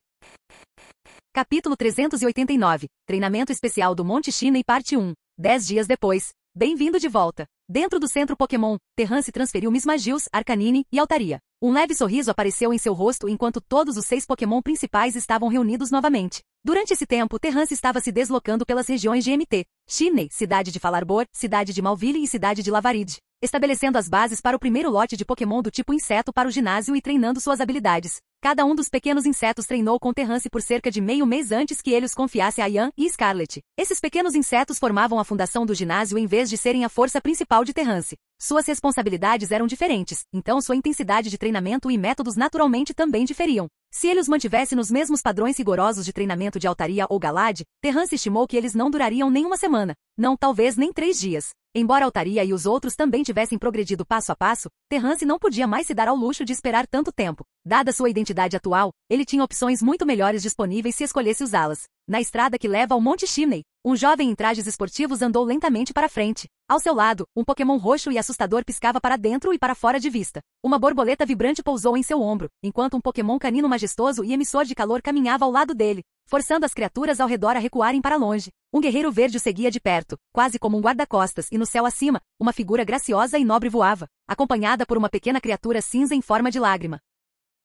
Capítulo 389. Treinamento especial do Monte Chimney parte 1. 10 dias depois. Bem-vindo de volta. Dentro do centro Pokémon, Terrance transferiu Mismagius, Arcanine e Altaria. Um leve sorriso apareceu em seu rosto enquanto todos os 6 Pokémon principais estavam reunidos novamente. Durante esse tempo, Terrance estava se deslocando pelas regiões de MT, Chimney, cidade de Falarbor, cidade de Malville e cidade de Lavaride, estabelecendo as bases para o primeiro lote de Pokémon do tipo inseto para o ginásio e treinando suas habilidades. Cada um dos pequenos insetos treinou com Terrance por cerca de meio mês antes que ele os confiasse a Yan e Scarlet. Esses pequenos insetos formavam a fundação do ginásio em vez de serem a força principal de Terrance. Suas responsabilidades eram diferentes, então sua intensidade de treinamento e métodos naturalmente também diferiam. Se ele os mantivesse nos mesmos padrões rigorosos de treinamento de Altaria ou Galad, Terrance estimou que eles não durariam nem uma semana. Não, talvez nem 3 dias. Embora Altaria e os outros também tivessem progredido passo a passo, Terrance não podia mais se dar ao luxo de esperar tanto tempo. Dada sua identidade atual, ele tinha opções muito melhores disponíveis se escolhesse usá-las. Na estrada que leva ao Monte Chimney, um jovem em trajes esportivos andou lentamente para frente. Ao seu lado, um Pokémon roxo e assustador piscava para dentro e para fora de vista. Uma borboleta vibrante pousou em seu ombro, enquanto um Pokémon canino majestoso e emissor de calor caminhava ao lado dele, forçando as criaturas ao redor a recuarem para longe. Um guerreiro verde o seguia de perto, quase como um guarda-costas, e no céu acima, uma figura graciosa e nobre voava, acompanhada por uma pequena criatura cinza em forma de lágrima.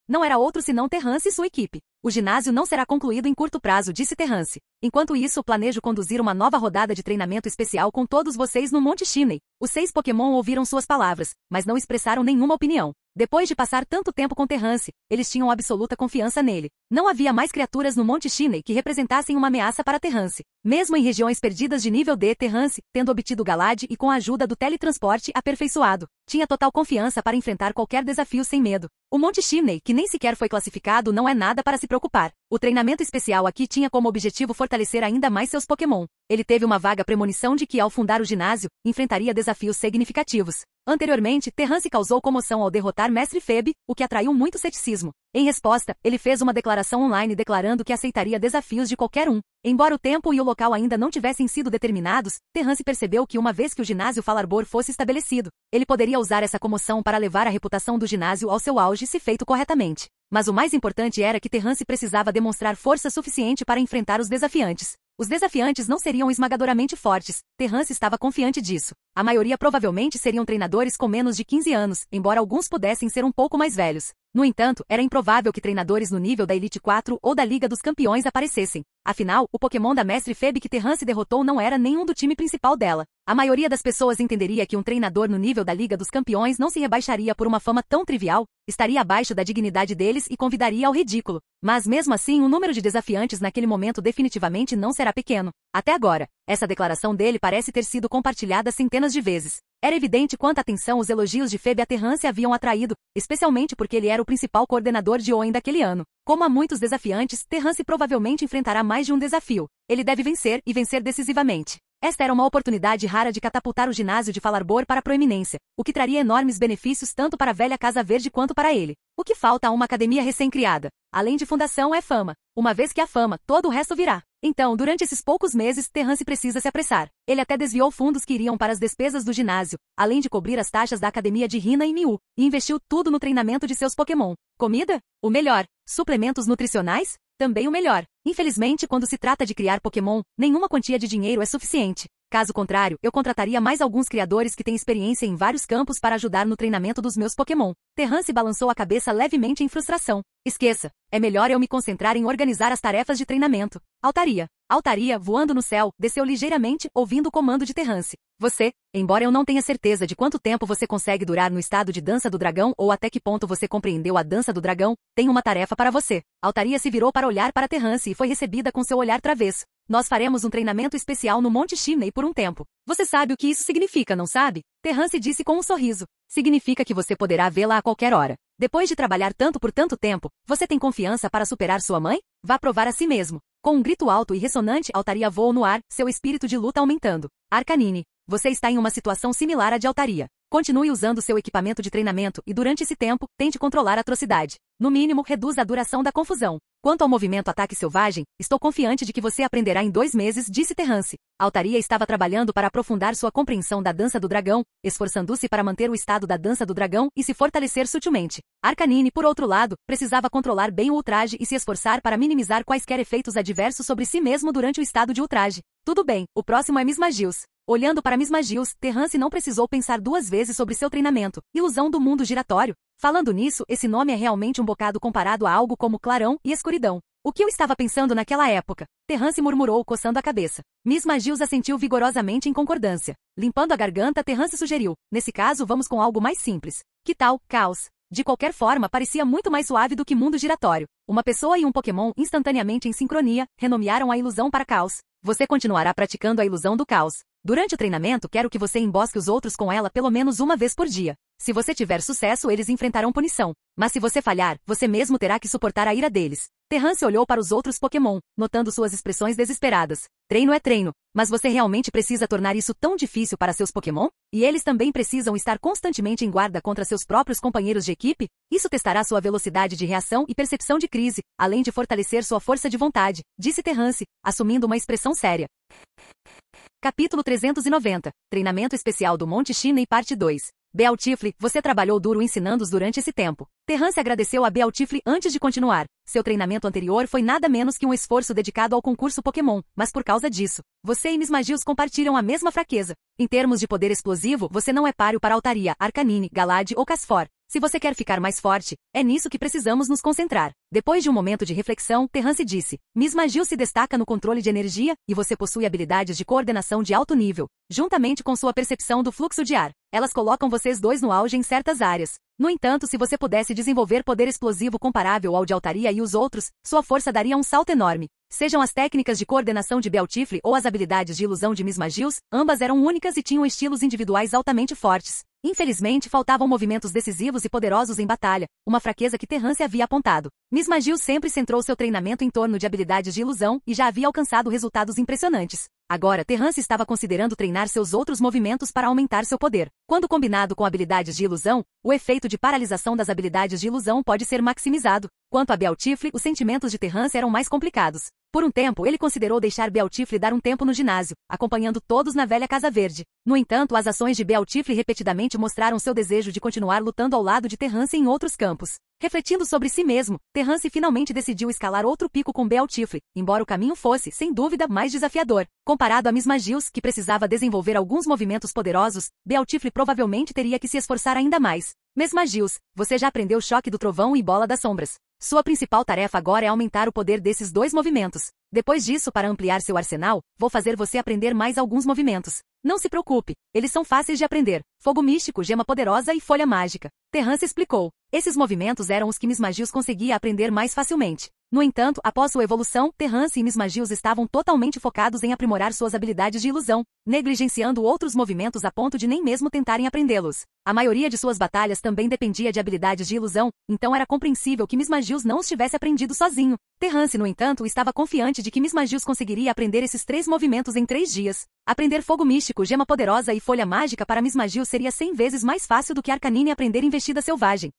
Não era outro senão Terrance e sua equipe. O ginásio não será concluído em curto prazo, disse Terrance. Enquanto isso, planejo conduzir uma nova rodada de treinamento especial com todos vocês no Monte Chimney. Os 6 Pokémon ouviram suas palavras, mas não expressaram nenhuma opinião. Depois de passar tanto tempo com Terrance, eles tinham absoluta confiança nele. Não havia mais criaturas no Monte Chimney que representassem uma ameaça para Terrance. Mesmo em regiões perdidas de nível D, Terrance, tendo obtido Galad e com a ajuda do teletransporte aperfeiçoado, tinha total confiança para enfrentar qualquer desafio sem medo. O Monte Chimney, que nem sequer foi classificado, não é nada para se preocupar. O treinamento especial aqui tinha como objetivo fortalecer ainda mais seus Pokémon. Ele teve uma vaga premonição de que, ao fundar o ginásio, enfrentaria desafios significativos. Anteriormente, Terrance causou comoção ao derrotar Mestre Febe, o que atraiu muito ceticismo. Em resposta, ele fez uma declaração online declarando que aceitaria desafios de qualquer um. Embora o tempo e o local ainda não tivessem sido determinados, Terrance percebeu que uma vez que o ginásio Falarbor fosse estabelecido, ele poderia usar essa comoção para levar a reputação do ginásio ao seu auge se feito corretamente. Mas o mais importante era que Terrance precisava demonstrar força suficiente para enfrentar os desafiantes. Os desafiantes não seriam esmagadoramente fortes, Terrance estava confiante disso. A maioria provavelmente seriam treinadores com menos de 15 anos, embora alguns pudessem ser um pouco mais velhos. No entanto, era improvável que treinadores no nível da Elite 4 ou da Liga dos Campeões aparecessem. Afinal, o Pokémon da Mestre Febe que Terrance derrotou não era nenhum do time principal dela. A maioria das pessoas entenderia que um treinador no nível da Liga dos Campeões não se rebaixaria por uma fama tão trivial, estaria abaixo da dignidade deles e convidaria ao ridículo. Mas mesmo assim, o número de desafiantes naquele momento definitivamente não será pequeno. Até agora, essa declaração dele parece ter sido compartilhada centenas de vezes. Era evidente quanta atenção os elogios de Febe a Terrance haviam atraído, especialmente porque ele era o principal coordenador de Hoenn daquele ano. Como há muitos desafiantes, Terrance provavelmente enfrentará mais de um desafio. Ele deve vencer e vencer decisivamente. Esta era uma oportunidade rara de catapultar o ginásio de Falarbor para a proeminência, o que traria enormes benefícios tanto para a velha Casa Verde quanto para ele. O que falta a uma academia recém-criada, além de fundação, é fama. Uma vez que há fama, todo o resto virá. Então, durante esses poucos meses, Terrance precisa se apressar. Ele até desviou fundos que iriam para as despesas do ginásio, além de cobrir as taxas da academia de Rina e Miu, e investiu tudo no treinamento de seus Pokémon. Comida? O melhor. Suplementos nutricionais? Também o melhor. Infelizmente, quando se trata de criar Pokémon, nenhuma quantia de dinheiro é suficiente. Caso contrário, eu contrataria mais alguns criadores que têm experiência em vários campos para ajudar no treinamento dos meus Pokémon. Terrance balançou a cabeça levemente em frustração. Esqueça. É melhor eu me concentrar em organizar as tarefas de treinamento. Altaria. Altaria, voando no céu, desceu ligeiramente, ouvindo o comando de Terrance. Você, embora eu não tenha certeza de quanto tempo você consegue durar no estado de dança do dragão ou até que ponto você compreendeu a dança do dragão, tenho uma tarefa para você. Altaria se virou para olhar para Terrance e foi recebida com seu olhar travesso. Nós faremos um treinamento especial no Monte Chimney por um tempo. Você sabe o que isso significa, não sabe? Terrance disse com um sorriso. Significa que você poderá vê-la a qualquer hora. Depois de trabalhar tanto por tanto tempo, você tem confiança para superar sua mãe? Vá provar a si mesmo. Com um grito alto e ressonante, Altaria voou no ar, seu espírito de luta aumentando. Arcanine, você está em uma situação similar à de Altaria. Continue usando seu equipamento de treinamento e durante esse tempo, tente controlar a atrocidade. No mínimo, reduza a duração da confusão. Quanto ao movimento ataque selvagem, estou confiante de que você aprenderá em 2 meses, disse Terrance. Altaria estava trabalhando para aprofundar sua compreensão da dança do dragão, esforçando-se para manter o estado da dança do dragão e se fortalecer sutilmente. Arcanine, por outro lado, precisava controlar bem o ultraje e se esforçar para minimizar quaisquer efeitos adversos sobre si mesmo durante o estado de ultraje. Tudo bem, o próximo é Mismagius. Olhando para Mismagius, Terrance não precisou pensar 2 vezes sobre seu treinamento. Ilusão do mundo giratório. Falando nisso, esse nome é realmente um bocado comparado a algo como clarão e escuridão. O que eu estava pensando naquela época? Terrance murmurou, coçando a cabeça. Mismagius assentiu vigorosamente em concordância. Limpando a garganta, Terrance sugeriu. Nesse caso, vamos com algo mais simples. Que tal, caos? De qualquer forma, parecia muito mais suave do que mundo giratório. Uma pessoa e um Pokémon, instantaneamente em sincronia, renomearam a ilusão para caos. Você continuará praticando a ilusão do caos. Durante o treinamento, quero que você embosque os outros com ela pelo menos uma vez por dia. Se você tiver sucesso, eles enfrentarão punição. Mas se você falhar, você mesmo terá que suportar a ira deles. Terrance olhou para os outros Pokémon, notando suas expressões desesperadas. Treino é treino, mas você realmente precisa tornar isso tão difícil para seus Pokémon? E eles também precisam estar constantemente em guarda contra seus próprios companheiros de equipe? Isso testará sua velocidade de reação e percepção de crise, além de fortalecer sua força de vontade, disse Terrance, assumindo uma expressão séria. Capítulo 390. Treinamento especial do Monte Chimney, parte 2. Bealtifle, você trabalhou duro ensinando-os durante esse tempo. Terrance agradeceu a Bealtifle antes de continuar. Seu treinamento anterior foi nada menos que um esforço dedicado ao concurso Pokémon, mas por causa disso, você e Mismagius compartilham a mesma fraqueza. Em termos de poder explosivo, você não é páreo para Altaria, Arcanine, Galade ou Casfor. Se você quer ficar mais forte, é nisso que precisamos nos concentrar. Depois de um momento de reflexão, Terrance disse, Mismagius se destaca no controle de energia, e você possui habilidades de coordenação de alto nível, juntamente com sua percepção do fluxo de ar. Elas colocam vocês dois no auge em certas áreas. No entanto, se você pudesse desenvolver poder explosivo comparável ao de Altaria e os outros, sua força daria um salto enorme. Sejam as técnicas de coordenação de Bealtifle ou as habilidades de ilusão de Mismagius, ambas eram únicas e tinham estilos individuais altamente fortes. Infelizmente, faltavam movimentos decisivos e poderosos em batalha, uma fraqueza que Terrance havia apontado. Mismagius sempre centrou seu treinamento em torno de habilidades de ilusão e já havia alcançado resultados impressionantes. Agora, Terrance estava considerando treinar seus outros movimentos para aumentar seu poder. Quando combinado com habilidades de ilusão, o efeito de paralisação das habilidades de ilusão pode ser maximizado. Quanto a Bealtifle, os sentimentos de Terrance eram mais complicados. Por um tempo, ele considerou deixar Bealtifle dar um tempo no ginásio, acompanhando todos na velha Casa Verde. No entanto, as ações de Bealtifle repetidamente mostraram seu desejo de continuar lutando ao lado de Terrance em outros campos. Refletindo sobre si mesmo, Terrance finalmente decidiu escalar outro pico com Bealtifle, embora o caminho fosse, sem dúvida, mais desafiador. Comparado a Mismagius, que precisava desenvolver alguns movimentos poderosos, Bealtifle provavelmente teria que se esforçar ainda mais. Mismagius, você já aprendeu Choque do Trovão e Bola das Sombras. Sua principal tarefa agora é aumentar o poder desses dois movimentos. Depois disso, para ampliar seu arsenal, vou fazer você aprender mais alguns movimentos. Não se preocupe, eles são fáceis de aprender. Fogo místico, gema poderosa e folha mágica. Terrance explicou. Esses movimentos eram os que Mismagius conseguia aprender mais facilmente. No entanto, após sua evolução, Terrance e Mismagius estavam totalmente focados em aprimorar suas habilidades de ilusão, negligenciando outros movimentos a ponto de nem mesmo tentarem aprendê-los. A maioria de suas batalhas também dependia de habilidades de ilusão, então era compreensível que Mismagius não os tivesse aprendido sozinho. Terrance, no entanto, estava confiante de que Mismagius conseguiria aprender esses 3 movimentos em 3 dias. Aprender Fogo Místico, Gema Poderosa e Folha Mágica para Mismagius seria 100 vezes mais fácil do que Arcanine aprender Investida Selvagem.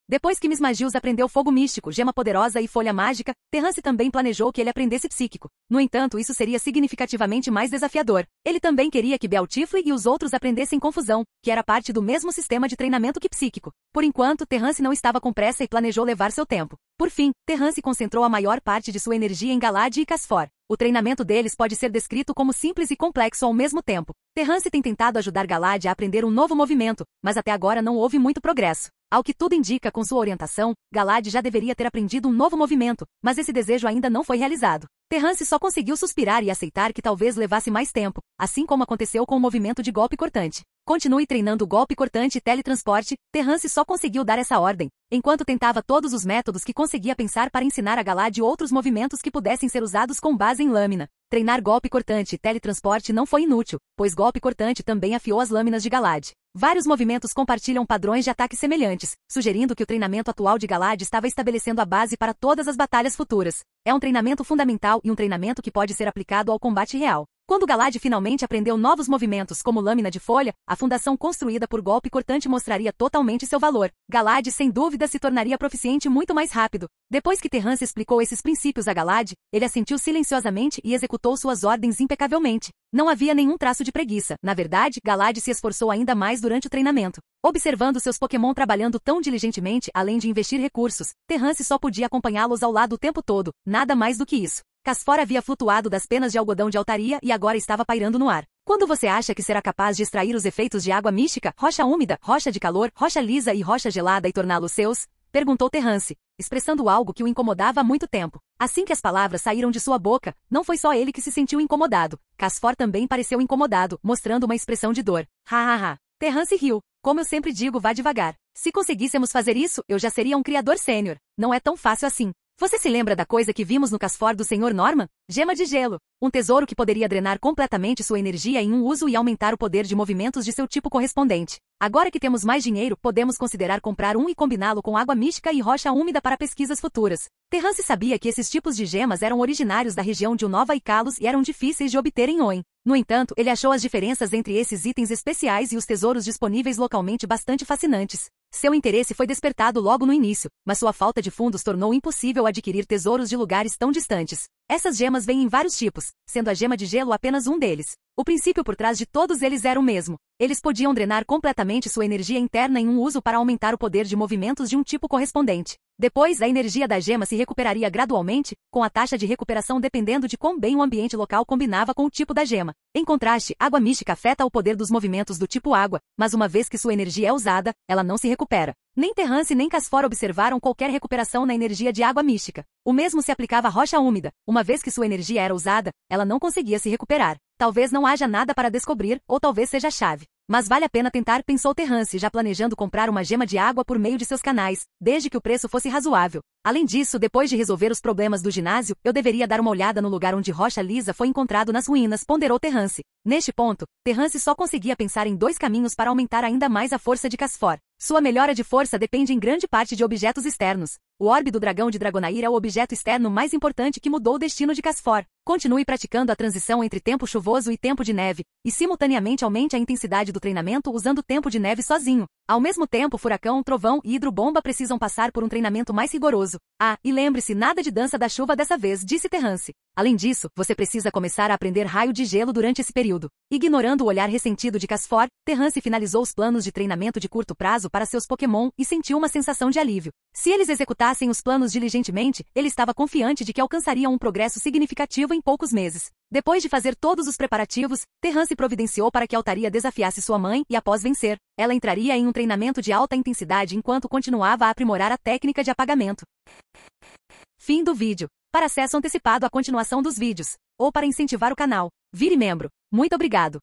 Depois que Mismagius aprendeu Fogo Místico, Gema Poderosa e Folha Mágica, Terrance também planejou que ele aprendesse Psíquico. No entanto, isso seria significativamente mais desafiador. Ele também queria que Bealtifle e os outros aprendessem Confusão, que era parte do mesmo sistema de treinamento que Psíquico. Por enquanto, Terrance não estava com pressa e planejou levar seu tempo. Por fim, Terrance concentrou a maior parte de sua energia em Galade e Casfor. O treinamento deles pode ser descrito como simples e complexo ao mesmo tempo. Terrance tem tentado ajudar Galad a aprender um novo movimento, mas até agora não houve muito progresso. Ao que tudo indica com sua orientação, Galad já deveria ter aprendido um novo movimento, mas esse desejo ainda não foi realizado. Terrance só conseguiu suspirar e aceitar que talvez levasse mais tempo, assim como aconteceu com o movimento de golpe cortante. Continue treinando o golpe cortante e teletransporte. Terrance só conseguiu dar essa ordem, enquanto tentava todos os métodos que conseguia pensar para ensinar a Galad outros movimentos que pudessem ser usados com base em lâmina. Treinar golpe cortante e teletransporte não foi inútil, pois golpe cortante também afiou as lâminas de Galad. Vários movimentos compartilham padrões de ataque semelhantes, sugerindo que o treinamento atual de Galad estava estabelecendo a base para todas as batalhas futuras. É um treinamento fundamental e um treinamento que pode ser aplicado ao combate real. Quando Galad finalmente aprendeu novos movimentos como lâmina de folha, a fundação construída por golpe cortante mostraria totalmente seu valor. Galad sem dúvida se tornaria proficiente muito mais rápido. Depois que Terrance explicou esses princípios a Galad, ele assentiu silenciosamente e executou suas ordens impecavelmente. Não havia nenhum traço de preguiça. Na verdade, Galad se esforçou ainda mais durante o treinamento. Observando seus Pokémon trabalhando tão diligentemente, além de investir recursos, Terrance só podia acompanhá-los ao lado o tempo todo, nada mais do que isso. Casfor havia flutuado das penas de algodão de altaria e agora estava pairando no ar. Quando você acha que será capaz de extrair os efeitos de água mística, rocha úmida, rocha de calor, rocha lisa e rocha gelada e torná-los seus? Perguntou Terrance, expressando algo que o incomodava há muito tempo. Assim que as palavras saíram de sua boca, não foi só ele que se sentiu incomodado. Casfor também pareceu incomodado, mostrando uma expressão de dor. Ha. Terrance riu. Como eu sempre digo, vá devagar. Se conseguíssemos fazer isso, eu já seria um criador sênior. Não é tão fácil assim. Você se lembra da coisa que vimos no Casfor do Sr. Norman? Gema de gelo. Um tesouro que poderia drenar completamente sua energia em um uso e aumentar o poder de movimentos de seu tipo correspondente. Agora que temos mais dinheiro, podemos considerar comprar um e combiná-lo com água mística e rocha úmida para pesquisas futuras. Terrance sabia que esses tipos de gemas eram originários da região de Unova e Kalos e eram difíceis de obter em Oin. No entanto, ele achou as diferenças entre esses itens especiais e os tesouros disponíveis localmente bastante fascinantes. Seu interesse foi despertado logo no início, mas sua falta de fundos tornou impossível adquirir tesouros de lugares tão distantes. Essas gemas vêm em vários tipos, sendo a gema de gelo apenas um deles. O princípio por trás de todos eles era o mesmo. Eles podiam drenar completamente sua energia interna em um uso para aumentar o poder de movimentos de um tipo correspondente. Depois, a energia da gema se recuperaria gradualmente, com a taxa de recuperação dependendo de quão bem o ambiente local combinava com o tipo da gema. Em contraste, água mística afeta o poder dos movimentos do tipo água, mas uma vez que sua energia é usada, ela não se recupera. Nem Terrance nem Casfor observaram qualquer recuperação na energia de água mística. O mesmo se aplicava à rocha úmida. Uma vez que sua energia era usada, ela não conseguia se recuperar. Talvez não haja nada para descobrir, ou talvez seja a chave. Mas vale a pena tentar, pensou Terrance, já planejando comprar uma gema de água por meio de seus canais, desde que o preço fosse razoável. Além disso, depois de resolver os problemas do ginásio, eu deveria dar uma olhada no lugar onde rocha lisa foi encontrado nas ruínas, ponderou Terrance. Neste ponto, Terrance só conseguia pensar em dois caminhos para aumentar ainda mais a força de Casfor. Sua melhora de força depende em grande parte de objetos externos. O orbe do dragão de Dragonair é o objeto externo mais importante que mudou o destino de Casfor. Continue praticando a transição entre tempo chuvoso e tempo de neve, e simultaneamente aumente a intensidade do treinamento usando tempo de neve sozinho. Ao mesmo tempo, furacão, trovão e hidrobomba precisam passar por um treinamento mais rigoroso. Ah, e lembre-se, nada de dança da chuva dessa vez, disse Terrance. Além disso, você precisa começar a aprender raio de gelo durante esse período. Ignorando o olhar ressentido de Casfor, Terrance finalizou os planos de treinamento de curto prazo para seus Pokémon e sentiu uma sensação de alívio. Se eles executassem os planos diligentemente, ele estava confiante de que alcançariam um progresso significativo em poucos meses. Depois de fazer todos os preparativos, Terrance providenciou para que Altaria desafiasse sua mãe e, após vencer, ela entraria em um treinamento de alta intensidade enquanto continuava a aprimorar a técnica de apagamento. Fim do vídeo. Para acesso antecipado à continuação dos vídeos, ou para incentivar o canal, vire membro. Muito obrigado.